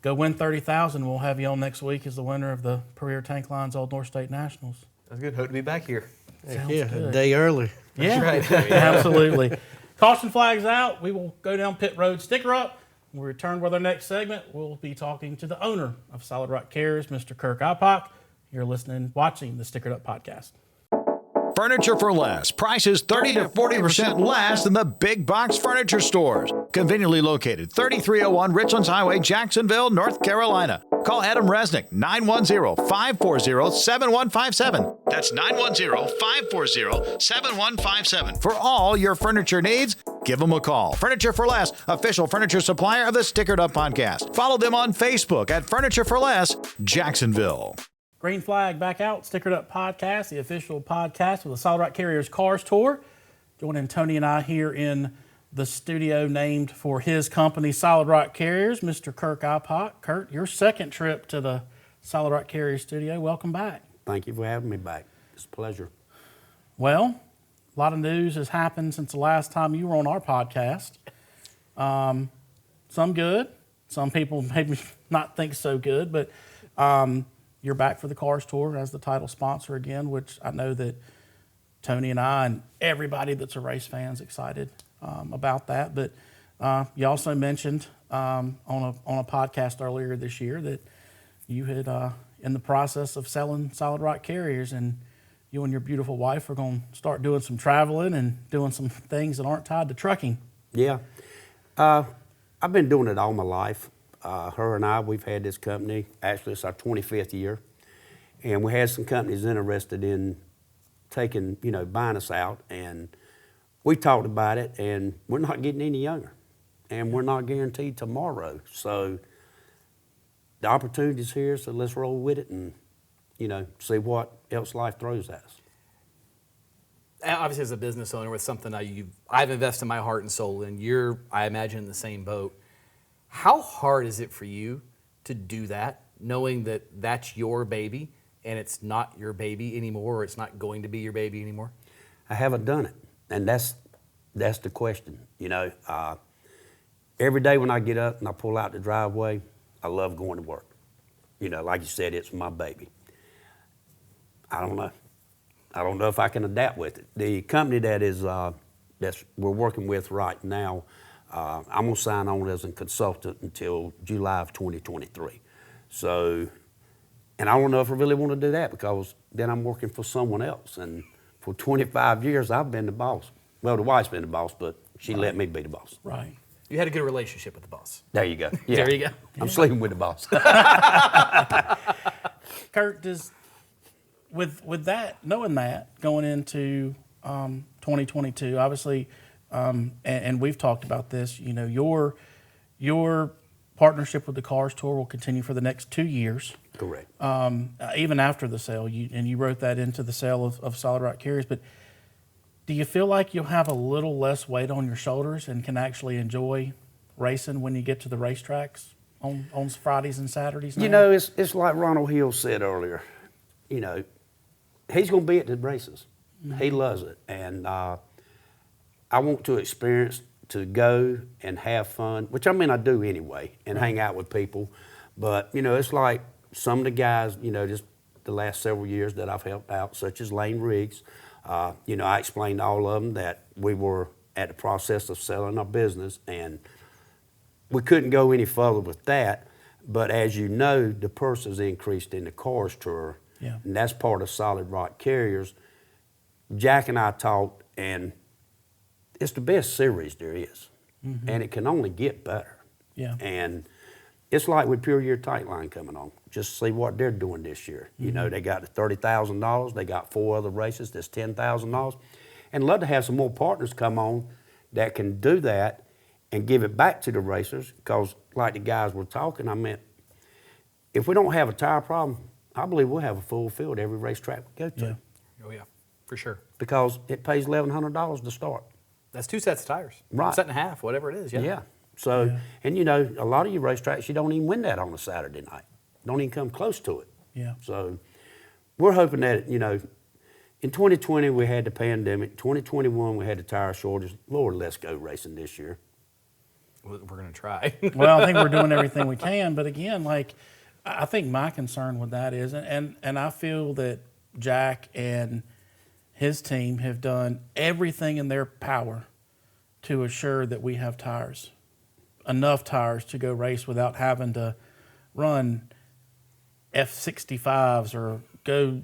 go win $30,000. We'll have you on next week as the winner of the Puryear Tank Lines Old North State Nationals. That's good. Hope to be back here. Sounds Yeah, good. a day early. Yeah, right. absolutely. Caution flags out. We will go down pit road. Sticker up. When we return with our next segment, we'll be talking to the owner of Solid Rock Carriers, Mr. Kirk Ipock. You're watching the Stickered Up podcast. Furniture for less. Prices 30 to 40% less than the big box furniture stores. Conveniently located 3301 Richlands Highway, Jacksonville, North Carolina. Call Adam Resnick, 910-540-7157. That's 910-540-7157. For all your furniture needs, give them a call. Furniture for Less, official furniture supplier of the Stickered Up podcast. Follow them on Facebook at Furniture for Less, Jacksonville. Green flag back out. Stickered Up podcast, the official podcast of the Solid Rock Carriers Cars Tour. Joining Tony and I here in the studio named for his company, Solid Rock Carriers, Mr. Kirk Ipock. Kurt, your second trip to the Solid Rock Carriers studio. Welcome back. Thank you for having me back. It's a pleasure. Well, a lot of news has happened since the last time you were on our podcast. Some good. Some people maybe not think so good, but you're back for the Cars Tour as the title sponsor again, which I know that Tony and I and everybody that's a race fan is excited about that. But you also mentioned on a podcast earlier this year that you had in the process of selling Solid Rock Carriers, and you and your beautiful wife are going to start doing some traveling and doing some things that aren't tied to trucking. Yeah. I've been doing it all my life. Her and I, we've had this company. Actually, it's our 25th year. And we had some companies interested in buying us out. And we talked about it, and we're not getting any younger. And we're not guaranteed tomorrow. So the opportunity's here, so let's roll with it and, see what else life throws at us. Obviously, as a business owner with something I've invested my heart and soul in, you're, I imagine, in the same boat. How hard is it for you to do that knowing that that's your baby and it's not your baby anymore, or it's not going to be your baby anymore? I haven't done it, and that's the question. You know, every day when I get up and I pull out the driveway, I love going to work. You know, like you said, it's my baby. I don't know. I don't know if I can adapt with it. The company that's we're working with right now, I'm gonna sign on as a consultant until July of 2023. So, and I don't know if I really want to do that, because then I'm working for someone else. And for 25 years, I've been the boss. Well, the wife's been the boss, but she let me be the boss. Right. You had a good relationship with the boss. There you go. Yeah. There you go. I'm sleeping with the boss. Kurt, with that, knowing that going into 2022, obviously, and we've talked about this, you know, your partnership with the Cars Tour will continue for the next 2 years. Correct. Even after the sale, you wrote that into the sale of Solid Rock Carriers, but do you feel like you'll have a little less weight on your shoulders and can actually enjoy racing when you get to the racetracks on Fridays and Saturdays now? You know, it's like Ronald Hill said earlier. You know, he's going to be at the races. Mm-hmm. He loves it. And I want to experience, to go and have fun, which I mean I do anyway, and hang out with people. But, you know, it's like some of the guys, you know, just the last several years that I've helped out, such as Layne Riggs. You know, I explained to all of them that we were at the process of selling our business, and we couldn't go any further with that. But as you know, the purse has increased in the Cars Tour, and that's part of Solid Rock Carriers. Jack and I talked, and it's the best series there is, and it can only get better. Yeah. And it's like with Puryear Tightline coming on. Just see what they're doing this year. You know, they got the $30,000. They got 4 other races. That's $10,000. And love to have some more partners come on that can do that and give it back to the racers. Because like the guys were talking, I meant, if we don't have a tire problem, I believe we'll have a full field every racetrack we go to. Yeah. Oh yeah, for sure. Because it pays $1,100 to start. That's 2 sets of tires. Right. Set and a half, whatever it is. Yeah. Yeah. So, and you know, a lot of your racetracks, you don't even win that on a Saturday night. Don't even come close to it. Yeah. So, we're hoping that, you know, in 2020 we had the pandemic. 2021 we had the tire shortage. Lord, let's go racing this year. We're going to try. Well, I think we're doing everything we can, but again, like, I think my concern with that is, and I feel that Jack and his team have done everything in their power to assure that we have tires, enough tires to go race without having to run F65s or go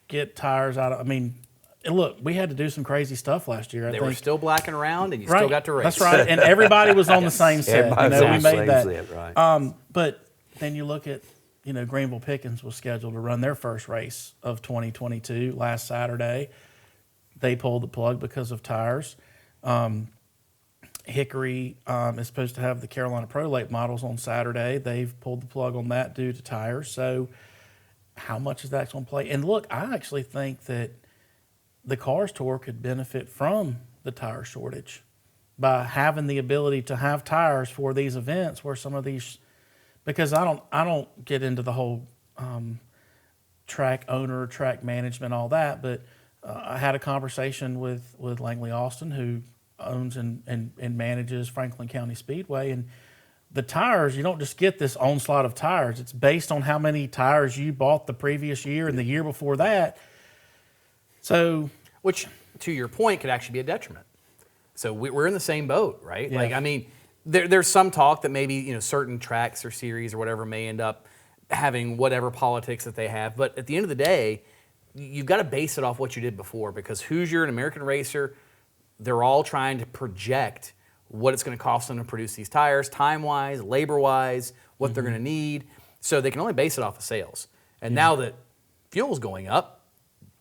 get tires out of, I mean, and look, we had to do some crazy stuff last year. They were still blacking around, and you right. still got to race. That's right, and everybody was on the same set. You know, we made that. Set, right. But then you look at, you know, Greenville Pickens was scheduled to run their first race of 2022 last Saturday. They pulled the plug because of tires. Hickory is supposed to have the Carolina Pro Late models on Saturday. They've pulled the plug on that due to tires. So how much is that going to play? And look, I actually think that the Cars Tour could benefit from the tire shortage by having the ability to have tires for these events where some of these, because I don't get into the whole track owner, track management, all that, but I had a conversation with Langley Austin, who owns and manages Franklin County Speedway, and the tires, you don't just get this onslaught of tires. It's based on how many tires you bought the previous year and the year before that. So, which, to your point, could actually be a detriment. So we're in the same boat, right? Yeah. Like, I mean, there's some talk that maybe, you know, certain tracks or series or whatever may end up having whatever politics that they have. But at the end of the day, you've got to base it off what you did before, because Hoosier and American Racer, they're all trying to project what it's going to cost them to produce these tires, time-wise, labor-wise, what they're going to need. So they can only base it off of sales. And now that fuel's going up,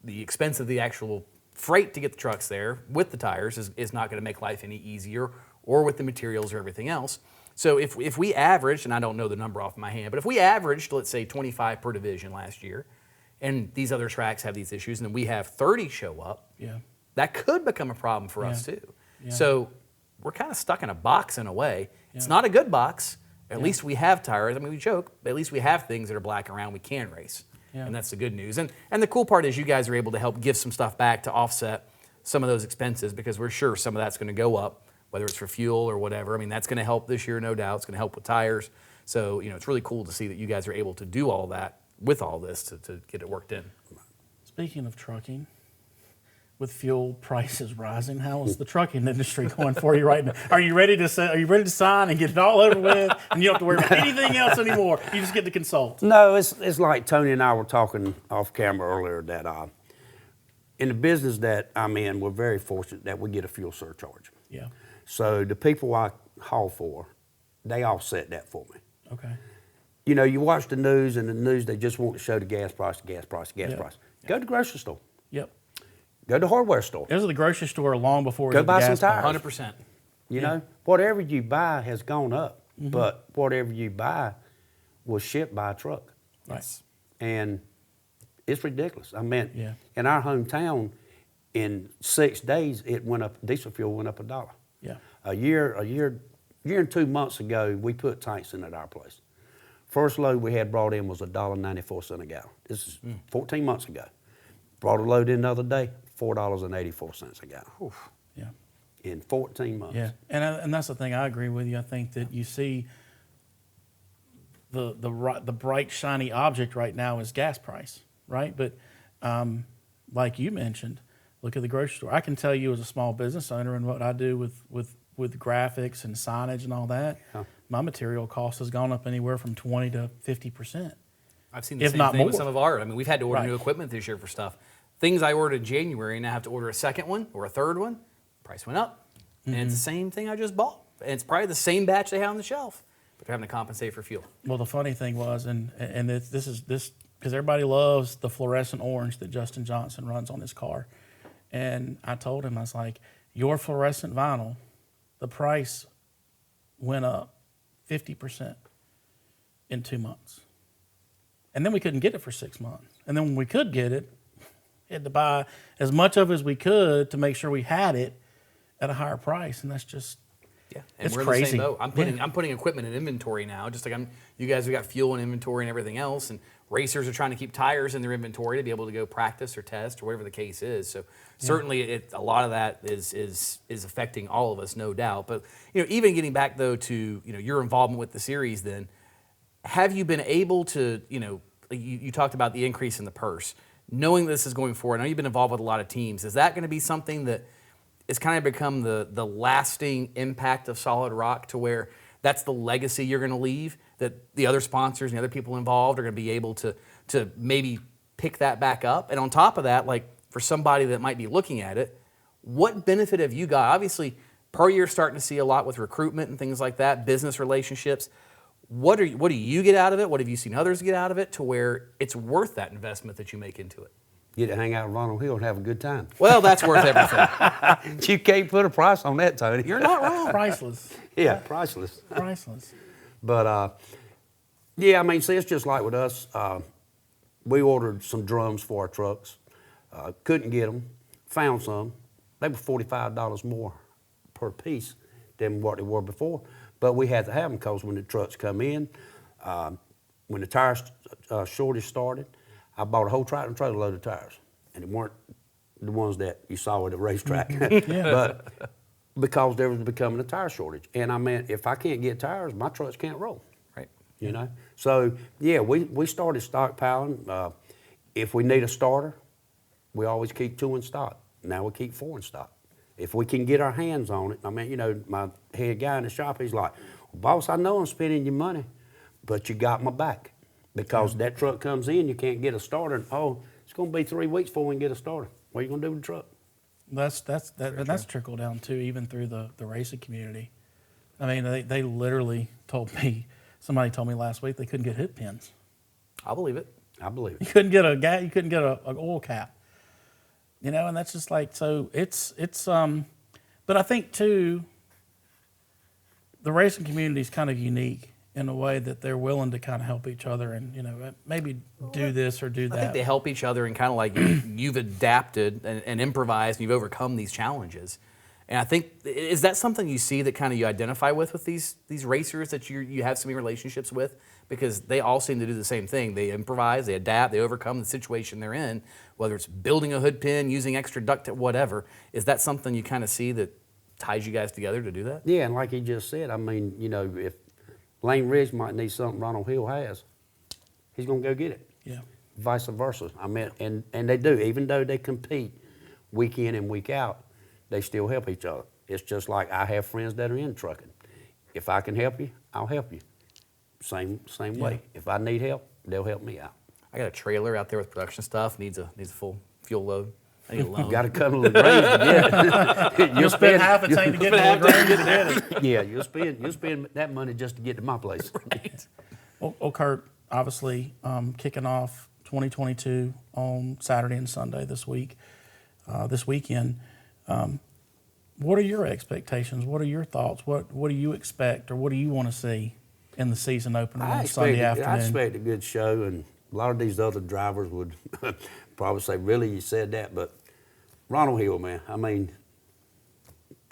the expense of the actual freight to get the trucks there with the tires is not going to make life any easier, or with the materials or everything else. So if we averaged, and I don't know the number off my hand, but if we averaged, let's say, 25 per division last year, and these other tracks have these issues, and then we have 30 show up, that could become a problem for us too. So we're kind of stuck in a box in a way. It's not a good box, At least we have tires. I mean, we joke, but at least we have things that are black around we can race. Yeah. And that's the good news. And the cool part is you guys are able to help give some stuff back to offset some of those expenses, because we're sure some of that's going to go up, whether it's for fuel or whatever. I mean, that's going to help this year, no doubt. It's going to help with tires. So, it's really cool to see that you guys are able to do all that with all this to get it worked in. Speaking of trucking, with fuel prices rising, how is the trucking industry going for you right now? Are you ready to sign and get it all over with, and you don't have to worry about anything else anymore? You just get to consult. No, it's like Tony and I were talking off camera earlier that in the business that I'm in, we're very fortunate that we get a fuel surcharge. Yeah. So the people I haul for, they offset that for me. Okay. You watch the news, and the news, they just want to show the gas price. Yep. Go to the grocery store. Yep. Go to the hardware store. It was at the grocery store long before Go it was buy the some gas pump. tires. 100%. You know, whatever you buy has gone up, but whatever you buy was shipped by a truck. Right. And it's ridiculous. I mean, Yeah. in our hometown, in 6 days, it went up. Diesel fuel went up $1. Yeah. A year and 2 months ago, we put tanks in at our place. First load we had brought in was $1.94 a gallon. This is 14 months ago. Brought a load in the other day, $4.84 a gallon. Oof. Yeah. In 14 months. Yeah, and that's the thing. I agree with you. I think that you see the bright shiny object right now is gas price, right? But like you mentioned, look at the grocery store. I can tell you as a small business owner and what I do with graphics and signage and all that. Huh. My material cost has gone up anywhere from 20 to 50%. I've seen the If same not thing with more. some of our. I mean, we've had to order Right. new equipment this year for stuff. Things I ordered in January, and I have to order a second one or a third one. Price went up, and it's the same thing I just bought. And it's probably the same batch they have on the shelf, but they're having to compensate for fuel. Well, the funny thing was, and this is because everybody loves the fluorescent orange that Justin Johnson runs on his car, and I told him, I was like, your fluorescent vinyl, the price went up 50% in 2 months, and then we couldn't get it for 6 months, and then when we could get it, we had to buy as much of it as we could to make sure we had it at a higher price, and that's just. Yeah, and It's we're in crazy. the same boat. I'm putting equipment in inventory now, just like you guys have got fuel in inventory and everything else, and racers are trying to keep tires in their inventory to be able to go practice or test or whatever the case is. So certainly a lot of that is affecting all of us, no doubt. But even getting back though to your involvement with the series, then have you been able to you talked about the increase in the purse, knowing this is going forward. I know you've been involved with a lot of teams. Is that going to be something that it's kind of become the lasting impact of Solid Rock, to where that's the legacy you're going to leave, that the other sponsors and the other people involved are going to be able to maybe pick that back up? And on top of that, like for somebody that might be looking at it, what benefit have you got? Obviously, Puryear's starting to see a lot with recruitment and things like that, business relationships. What do you get out of it? What have you seen others get out of it, to where it's worth that investment that you make into it? Get to hang out with Ronald Hill and have a good time. Well, that's worth everything. You can't put a price on that, Tony. You're not wrong. Priceless. Yeah, priceless. Priceless. But yeah, I mean, see, it's just like with us. We ordered some drums for our trucks. Couldn't get them. Found some. They were $45 more per piece than what they were before. But we had to have them because when the trucks come in, when the tire shortage started, I bought a whole tractor and trailer load of tires, and it weren't the ones that you saw at the racetrack. But because there was becoming a tire shortage, and I meant if I can't get tires, my trucks can't roll. Right. You know. So yeah, we started stockpiling. If we need a starter, we always keep 2 in stock. Now we keep 4 in stock. If we can get our hands on it, I mean, my head guy in the shop, he's like, well, boss, I know I'm spending your money, but you got my back. Because that truck comes in, you can't get a starter, and it's going to be 3 weeks before we can get a starter. What are you going to do with the truck? That's trickled down too, even through the racing community. I mean, they literally told me, somebody told me last week they couldn't get hip pins. I believe it. I believe You it. couldn't get an oil cap. And that's just like, so it's but I think too, the racing community is kind of unique in a way that they're willing to kind of help each other and, maybe do this or do that. I think they help each other, and kind of like you've adapted and improvised and you've overcome these challenges. And I think, is that something you see that kind of you identify with these racers that you have so many relationships with? Because they all seem to do the same thing. They improvise, they adapt, they overcome the situation they're in, whether it's building a hood pin, using extra duct, whatever. Is that something you kind of see that ties you guys together to do that? Yeah, and like he just said, I mean, if Layne Ridge might need something Ronald Hill has, he's going to go get it. Yeah. Vice versa. I mean, and they do. Even though they compete week in and week out, they still help each other. It's just like I have friends that are in trucking. If I can help you, I'll help you. Same way. If I need help, they'll help me out. I got a trailer out there with production stuff, needs a full fuel load. I need a loan. You got to come to the range to get it. You'll spend half a tank to get to the range. Yeah, you'll spend that money just to get to my place. Right. Well, Kurt, obviously kicking off 2022 on Saturday and Sunday this weekend. What are your expectations? What are your thoughts? What do you expect, or what do you want to see in the season opener on Sunday afternoon? I expect a good show, and a lot of these other drivers would probably say, really, you said that? But Ronald Hill, man, I mean,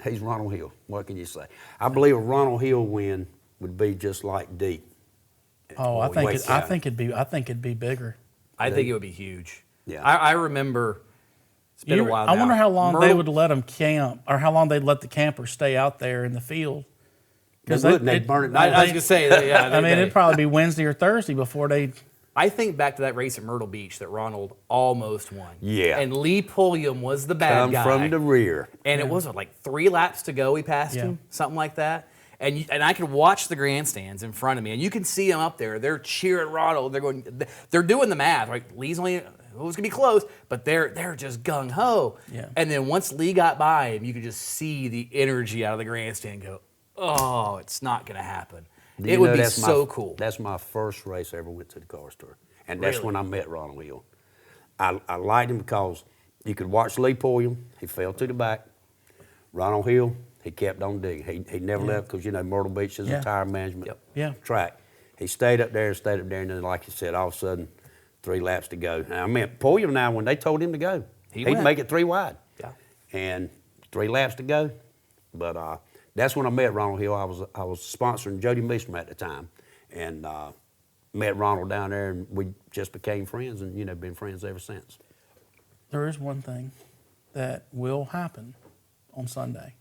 he's Ronald Hill. What can you say? I believe a Ronald Hill win would be just like Deep. Oh, I think it'd be bigger. I think it would be huge. Yeah. I remember. It's been a while now. I wonder how long they would let them camp, or how long they'd let the campers stay out there in the field. Because they'd burn it down. I was going to say that, yeah. I mean, it'd probably be Wednesday or Thursday before they. I think back to that race at Myrtle Beach that Ronald almost won. Yeah. And Lee Pulliam was the bad guy. Come from the rear. And it was like 3 laps to go. We passed him, something like that. And I could watch the grandstands in front of me, and you can see them up there. They're cheering Ronald. They're doing the math. Right? Lee's only, it was gonna be close, but they're just gung ho. Yeah. And then once Lee got by him, you could just see the energy out of the grandstand go, oh, it's not gonna happen. It would be so cool. That's my first race I ever went to the Cars Tour, and that's when I met Ronald Hill. I liked him because you could watch Lee Pulliam. He fell to the back. Ronald Hill, he kept on digging. He never left because, Myrtle Beach is a tire management track. He stayed up there, and then, like you said, all of a sudden, 3 laps to go. Now, I mean, Pulliam now, when they told him to go, he'd make it 3 wide. Yeah. And 3 laps to go. But that's when I met Ronald Hill. I was sponsoring Jody Meestrom at the time, and met Ronald down there, and we just became friends, and been friends ever since. There is one thing that will happen on Sunday.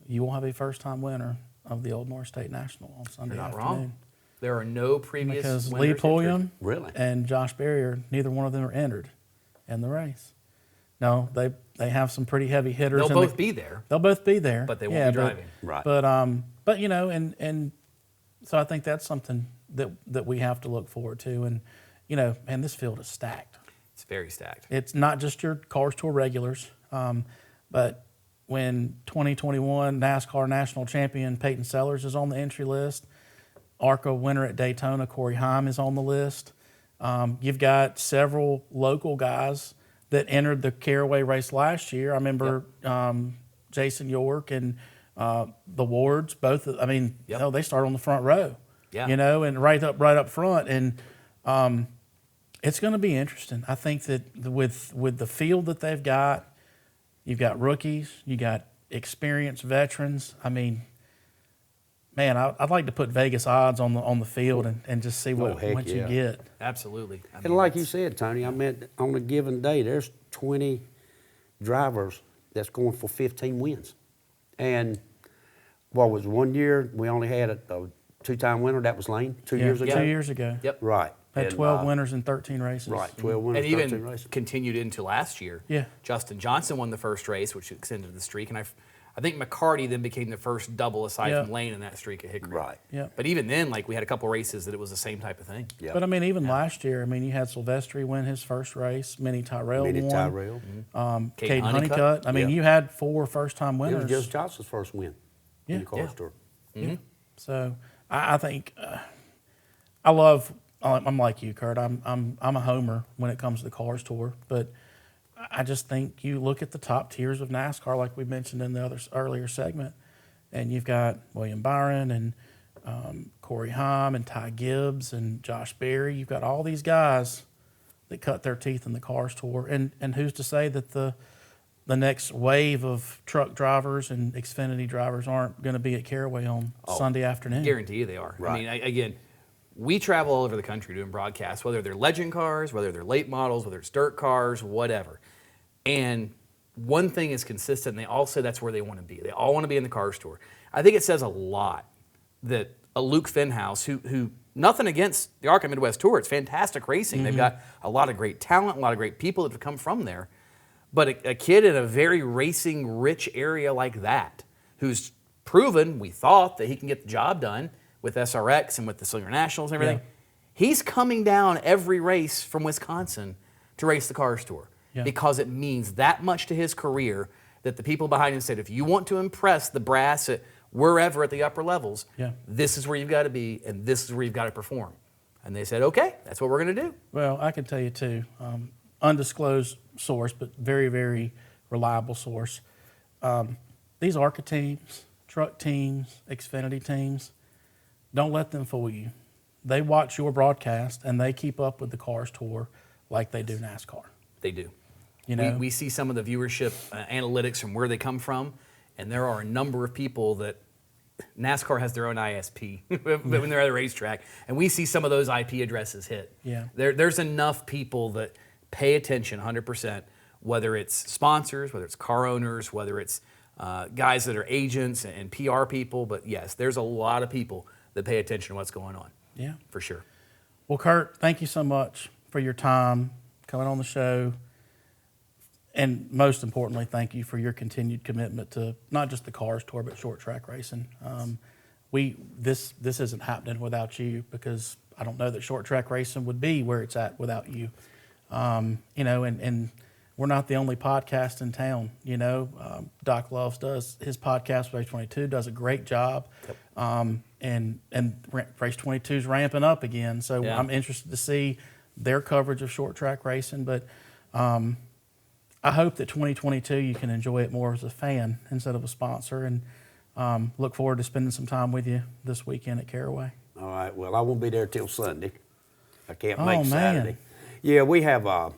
You will have a first-time winner of the Old North State National on Sunday You're not afternoon. wrong. There are no previous Because winners Lee Pulliam Really? and Josh Puryear, neither one of them are entered in the race. No, they have some pretty heavy hitters. They'll both be there. They'll both be there, but they won't be driving. Right. But and so I think that's something that we have to look forward to. And man, this field is stacked. It's very stacked. It's not just your Cars Tour regulars, but when 2021 NASCAR National Champion Peyton Sellers is on the entry list, ARCA winner at Daytona Corey Heim is on the list. You've got several local guys that entered the Caraway race last year. I remember Jason York and the Wards, both. I mean, they start on the front row. Yeah. And right up front, and it's going to be interesting. I think that with the field that they've got, you've got rookies, you got experienced veterans. I mean, man, I'd like to put Vegas odds on the field and just see what you get. Absolutely. And like you said, Tony, I meant on a given day, there's 20 drivers that's going for 15 wins. And what was 1 year, we only had a 2-time winner, that was Layne, 2 years ago? 2 years ago. Yep. Right. Had 12 winners in 13 races. Right, 12 winners, And 13 even races. continued into last year. Yeah. Justin Johnson won the first race, which extended the streak. And I think McCarty then became the first double aside from Layne in that streak at Hickory. Right. Yeah. But even then, we had a couple races that it was the same type of thing. Yep. But I mean, even last year, you had Silvestri win his first race, Minnie Tyrell won. Tyrell. Caden Honeycutt. I mean, you had 4 first-time It winners. was just Johnson's first win in the Cars Tour. Yeah. So I think I love. I'm like you, Kurt. I'm a homer when it comes to the Cars Tour, but I just think you look at the top tiers of NASCAR, like we mentioned in the earlier segment, and you've got William Byron and Corey Heim and Ty Gibbs and Josh Berry. You've got all these guys that cut their teeth in the Cars Tour, and who's to say that the the next wave of truck drivers and Xfinity drivers aren't going to be at Caraway on Sunday afternoon. Guarantee you they are. Right. I mean, again, we travel all over the country doing broadcasts, whether they're legend cars, whether they're late models, whether it's dirt cars, whatever. And one thing is consistent, and they all say that's where they want to be. They all want to be in the Cars Tour. I think it says a lot that a Luke Fenhouse, who nothing against the ARCA Midwest Tour, it's fantastic racing. They've got a lot of great talent, a lot of great people that have come from there. But a kid in a very racing-rich area like that, who's proven, we thought, that he can get the job done with SRX and with the Silver Nationals and everything, he's coming down every race from Wisconsin to race the Cars Tour because it means that much to his career that the people behind him said, if you want to impress the brass at wherever at the upper levels, this is where you've got to be and this is where you've got to perform. And they said, okay, that's what we're going to do. Well, I can tell you too, undisclosed source, but very, very reliable source. These ARCA teams, truck teams, Xfinity teams, don't let them fool you. They watch your broadcast and they keep up with the Cars Tour like they do NASCAR. They do. You know, we see some of the viewership analytics from where they come from, and there are a number of people that NASCAR has their own ISP when they're at a racetrack, and we see some of those IP addresses hit. Yeah. There's enough people that pay attention 100%, whether it's sponsors, whether it's car owners, whether it's guys that are agents and PR people. But yes, there's a lot of people that pay attention to what's going on. Yeah. For sure. Well, Kurt, thank you so much for your time coming on the show. And most importantly, thank you for your continued commitment to not just the Cars Tour, but short track racing. This isn't happening without you, because I don't know that short track racing would be where it's at without you. You know, and we're not the only podcast in town. You know, Doc Loves does his podcast, Race 22, does a great job. And Race 22 is ramping up again. So I'm interested to see their coverage of short track racing. But I hope that 2022 you can enjoy it more as a fan instead of a sponsor, and look forward to spending some time with you this weekend at Caraway. All right. Well, I won't be there till Sunday. I can't Oh, make man. Saturday. Yeah, we have a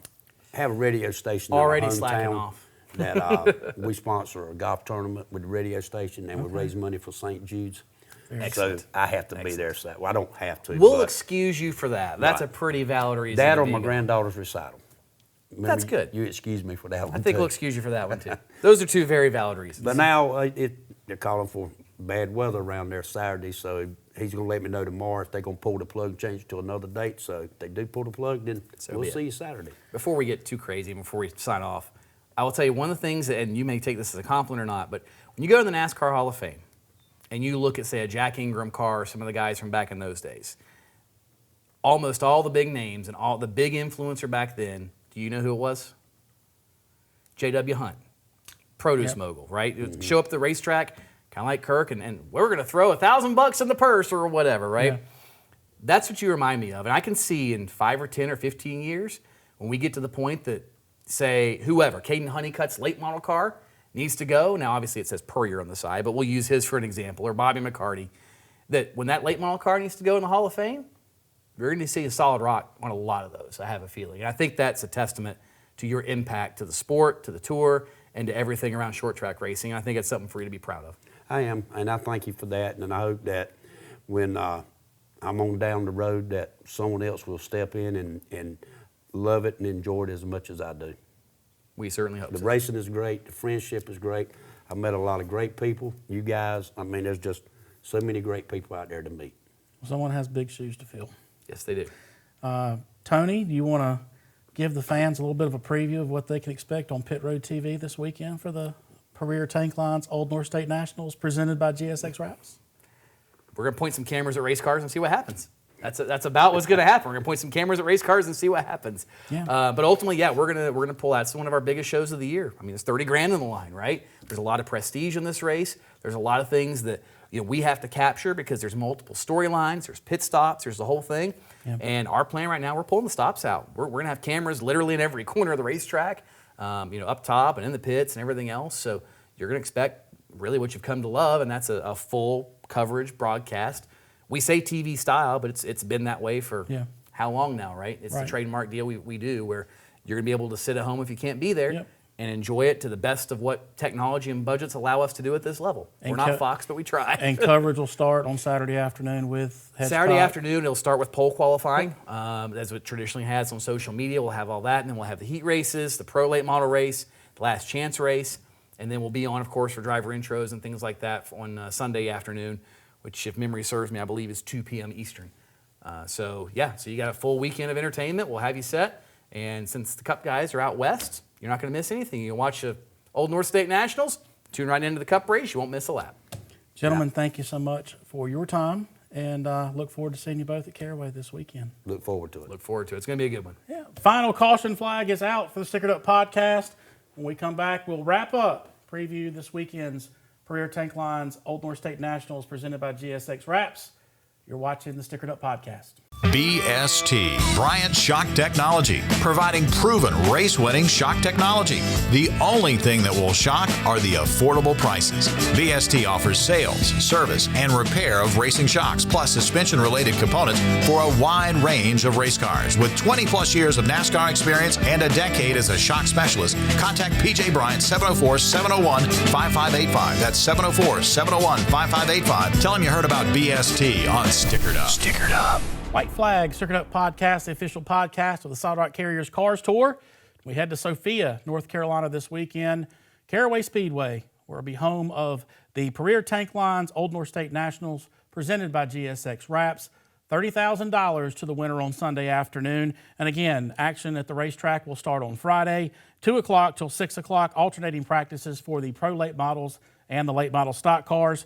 radio station Already in our slacking hometown off. that we sponsor a golf tournament with the radio station, and we raise money for St. Jude's. Excellent. So I have to be there Saturday. Well, I don't have to. We'll but excuse you for that. That's a pretty valid reason. that to or be my there. granddaughter's recital. Remember, That's good. You excuse me for that one. I think too. we'll excuse you for that one too. Those are two very valid reasons. But now they're calling for bad weather around there Saturday, so he's going to let me know tomorrow if they're going to pull the plug and change it to another date. So if they do pull the plug, then we'll see you Saturday. Before we get too crazy, and before we sign off, I will tell you one of the things, and you may take this as a compliment or not, but when you go to the NASCAR Hall of Fame and you look at, say, a Jack Ingram car or some of the guys from back in those days, almost all the big names and all the big influencer back then, do you know who it was? J.W. Hunt, produce mogul, right? Mm-hmm. Show up at the racetrack, kind of like Kirk, and we're going to throw $1,000 in the purse or whatever, right? Yeah. That's what you remind me of. And I can see in 5 or 10 or 15 years, when we get to the point that, say, whoever, Caden Honeycutt's late model car needs to go. Now, obviously, it says Puryear on the side, but we'll use his for an example, or Bobby McCarty, that when that late model car needs to go in the Hall of Fame, you're going to see a solid rock on a lot of those, I have a feeling. And I think that's a testament to your impact to the sport, to the tour, and to everything around short track racing. I think it's something for you to be proud of. I am, and I thank you for that, and I hope that when I'm on down the road that someone else will step in and love it and enjoy it as much as I do. We certainly hope so. The racing is great. The friendship is great. I've met a lot of great people. You guys, I mean, there's just so many great people out there to meet. Someone has big shoes to fill. Yes, they do. Tony, do you want to give the fans a little bit of a preview of what they can expect on Pit Road TV this weekend for the Puryear Tank Line's Old North State Nationals presented by GXS Wraps? We're going to point some cameras at race cars and see what happens. That's about what's going to happen. We're going to point some cameras at race cars and see what happens. Yeah. But ultimately, we're going to pull out. It's one of our biggest shows of the year. I mean, it's $30,000 on the line, right? There's a lot of prestige in this race. There's a lot of things that we have to capture because there's multiple storylines. There's pit stops. There's the whole thing. Yeah. And our plan right now, we're pulling the stops out. We're going to have cameras literally in every corner of the racetrack, up top and in the pits and everything else. So you're going to expect really what you've come to love, and that's a full coverage broadcast. We say TV style, but it's been that way for how long now, right? It's the trademark deal we do where you're going to be able to sit at home if you can't be there and enjoy it to the best of what technology and budgets allow us to do at this level. We're not Fox, but we try. And coverage will start on Saturday afternoon with Saturday afternoon, it'll start with pole qualifying, as it traditionally has on social media. We'll have all that, and then we'll have the heat races, the pro late model race, the last chance race, and then we'll be on, of course, for driver intros and things like that on Sunday afternoon, which, if memory serves me, I believe is 2 p.m. Eastern. So you got a full weekend of entertainment. We'll have you set. And since the Cup guys are out west, you're not going to miss anything. You can watch the Old North State Nationals, tune right into the Cup race. You won't miss a lap. Gentlemen, thank you so much for your time, and look forward to seeing you both at Caraway this weekend. Look forward to it. Look forward to it. It's going to be a good one. Yeah. Final caution flag is out for the Stickered Up podcast. When we come back, we'll wrap up, preview this weekend's Puryear Tank Lines Old North State Nationals presented by GXS Wraps. You're watching the Stickered Up podcast. BST, Bryant Shock Technology, providing proven race-winning shock technology. The only thing that will shock are the affordable prices. BST offers sales, service, and repair of racing shocks, plus suspension-related components for a wide range of race cars. With 20-plus years of NASCAR experience and a decade as a shock specialist, contact PJ Bryant, 704-701-5585. That's 704-701-5585. Tell him you heard about BST on Stickered Up. Stickered Up. White Flag, Stickered Up Podcast, the official podcast of the Solid Rock Carriers Cars Tour. We head to Sophia, North Carolina this weekend. Caraway Speedway, where it'll be home of the Puryear Tank Lines Old North State Nationals presented by GXS Wraps. $30,000 to the winner on Sunday afternoon. And again, action at the racetrack will start on Friday, 2 o'clock till 6 o'clock, alternating practices for the pro late models and the late model stock cars.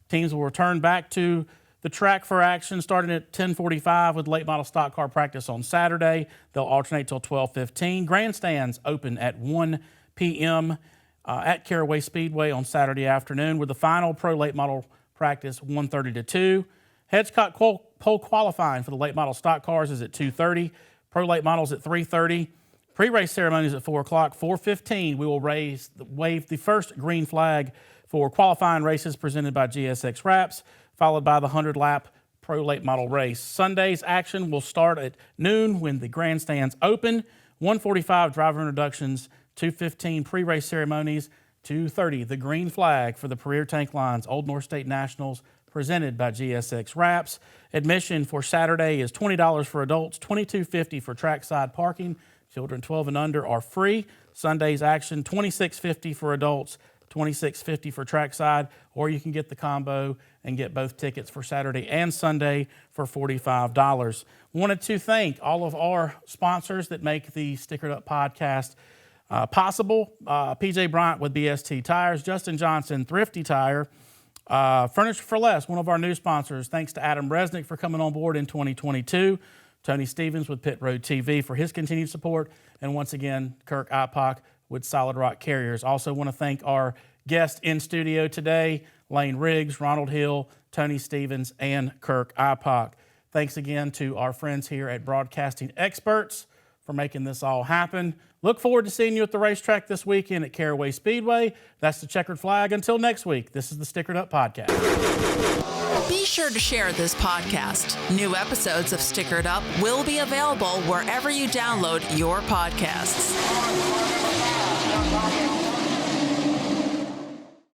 Teams will return back to the track for action starting at 10:45 with late model stock car practice on Saturday. They'll alternate till 12:15. Grandstands open at 1 p.m. At Caraway Speedway on Saturday afternoon with the final pro late model practice 1:30 to 2. Headscock pole qualifying for the late model stock cars is at 2:30. Pro late models at 3:30. Pre-race ceremonies at 4 o'clock. 4:15 we will wave the first green flag for qualifying races presented by GXS Wraps, followed by the 100-lap pro late model race. Sunday's action will start at noon when the grandstands open. 1:45 driver introductions, 2:15 pre-race ceremonies, 2:30 the green flag for the Puryear Tank Lines Old North State Nationals presented by GXS Wraps. Admission for Saturday is $20 for adults, $22.50 for trackside parking. Children 12 and under are free. Sunday's action, $26.50 for adults, $26.50 for trackside, or you can get the combo and get both tickets for Saturday and Sunday for $45. Wanted to thank all of our sponsors that make the Stickered Up podcast possible. PJ Bryant with BST Tires, Justin Johnson, Thrifty Tire, Furniture for Less, one of our new sponsors. Thanks to Adam Resnick for coming on board in 2022. Tony Stevens with Pit Road TV for his continued support. And once again, Kirk Ipock with Solid Rock Carriers. Also want to thank our guests in studio today, Layne Riggs, Ronald Hill, Tony Stevens, and Kirk Ipock. Thanks again to our friends here at Broadcasting Experts for making this all happen. Look forward to seeing you at the racetrack this weekend at Caraway Speedway. That's the checkered flag. Until next week, this is the Stickered Up Podcast. Be sure to share this podcast. New episodes of Stickered Up will be available wherever you download your podcasts.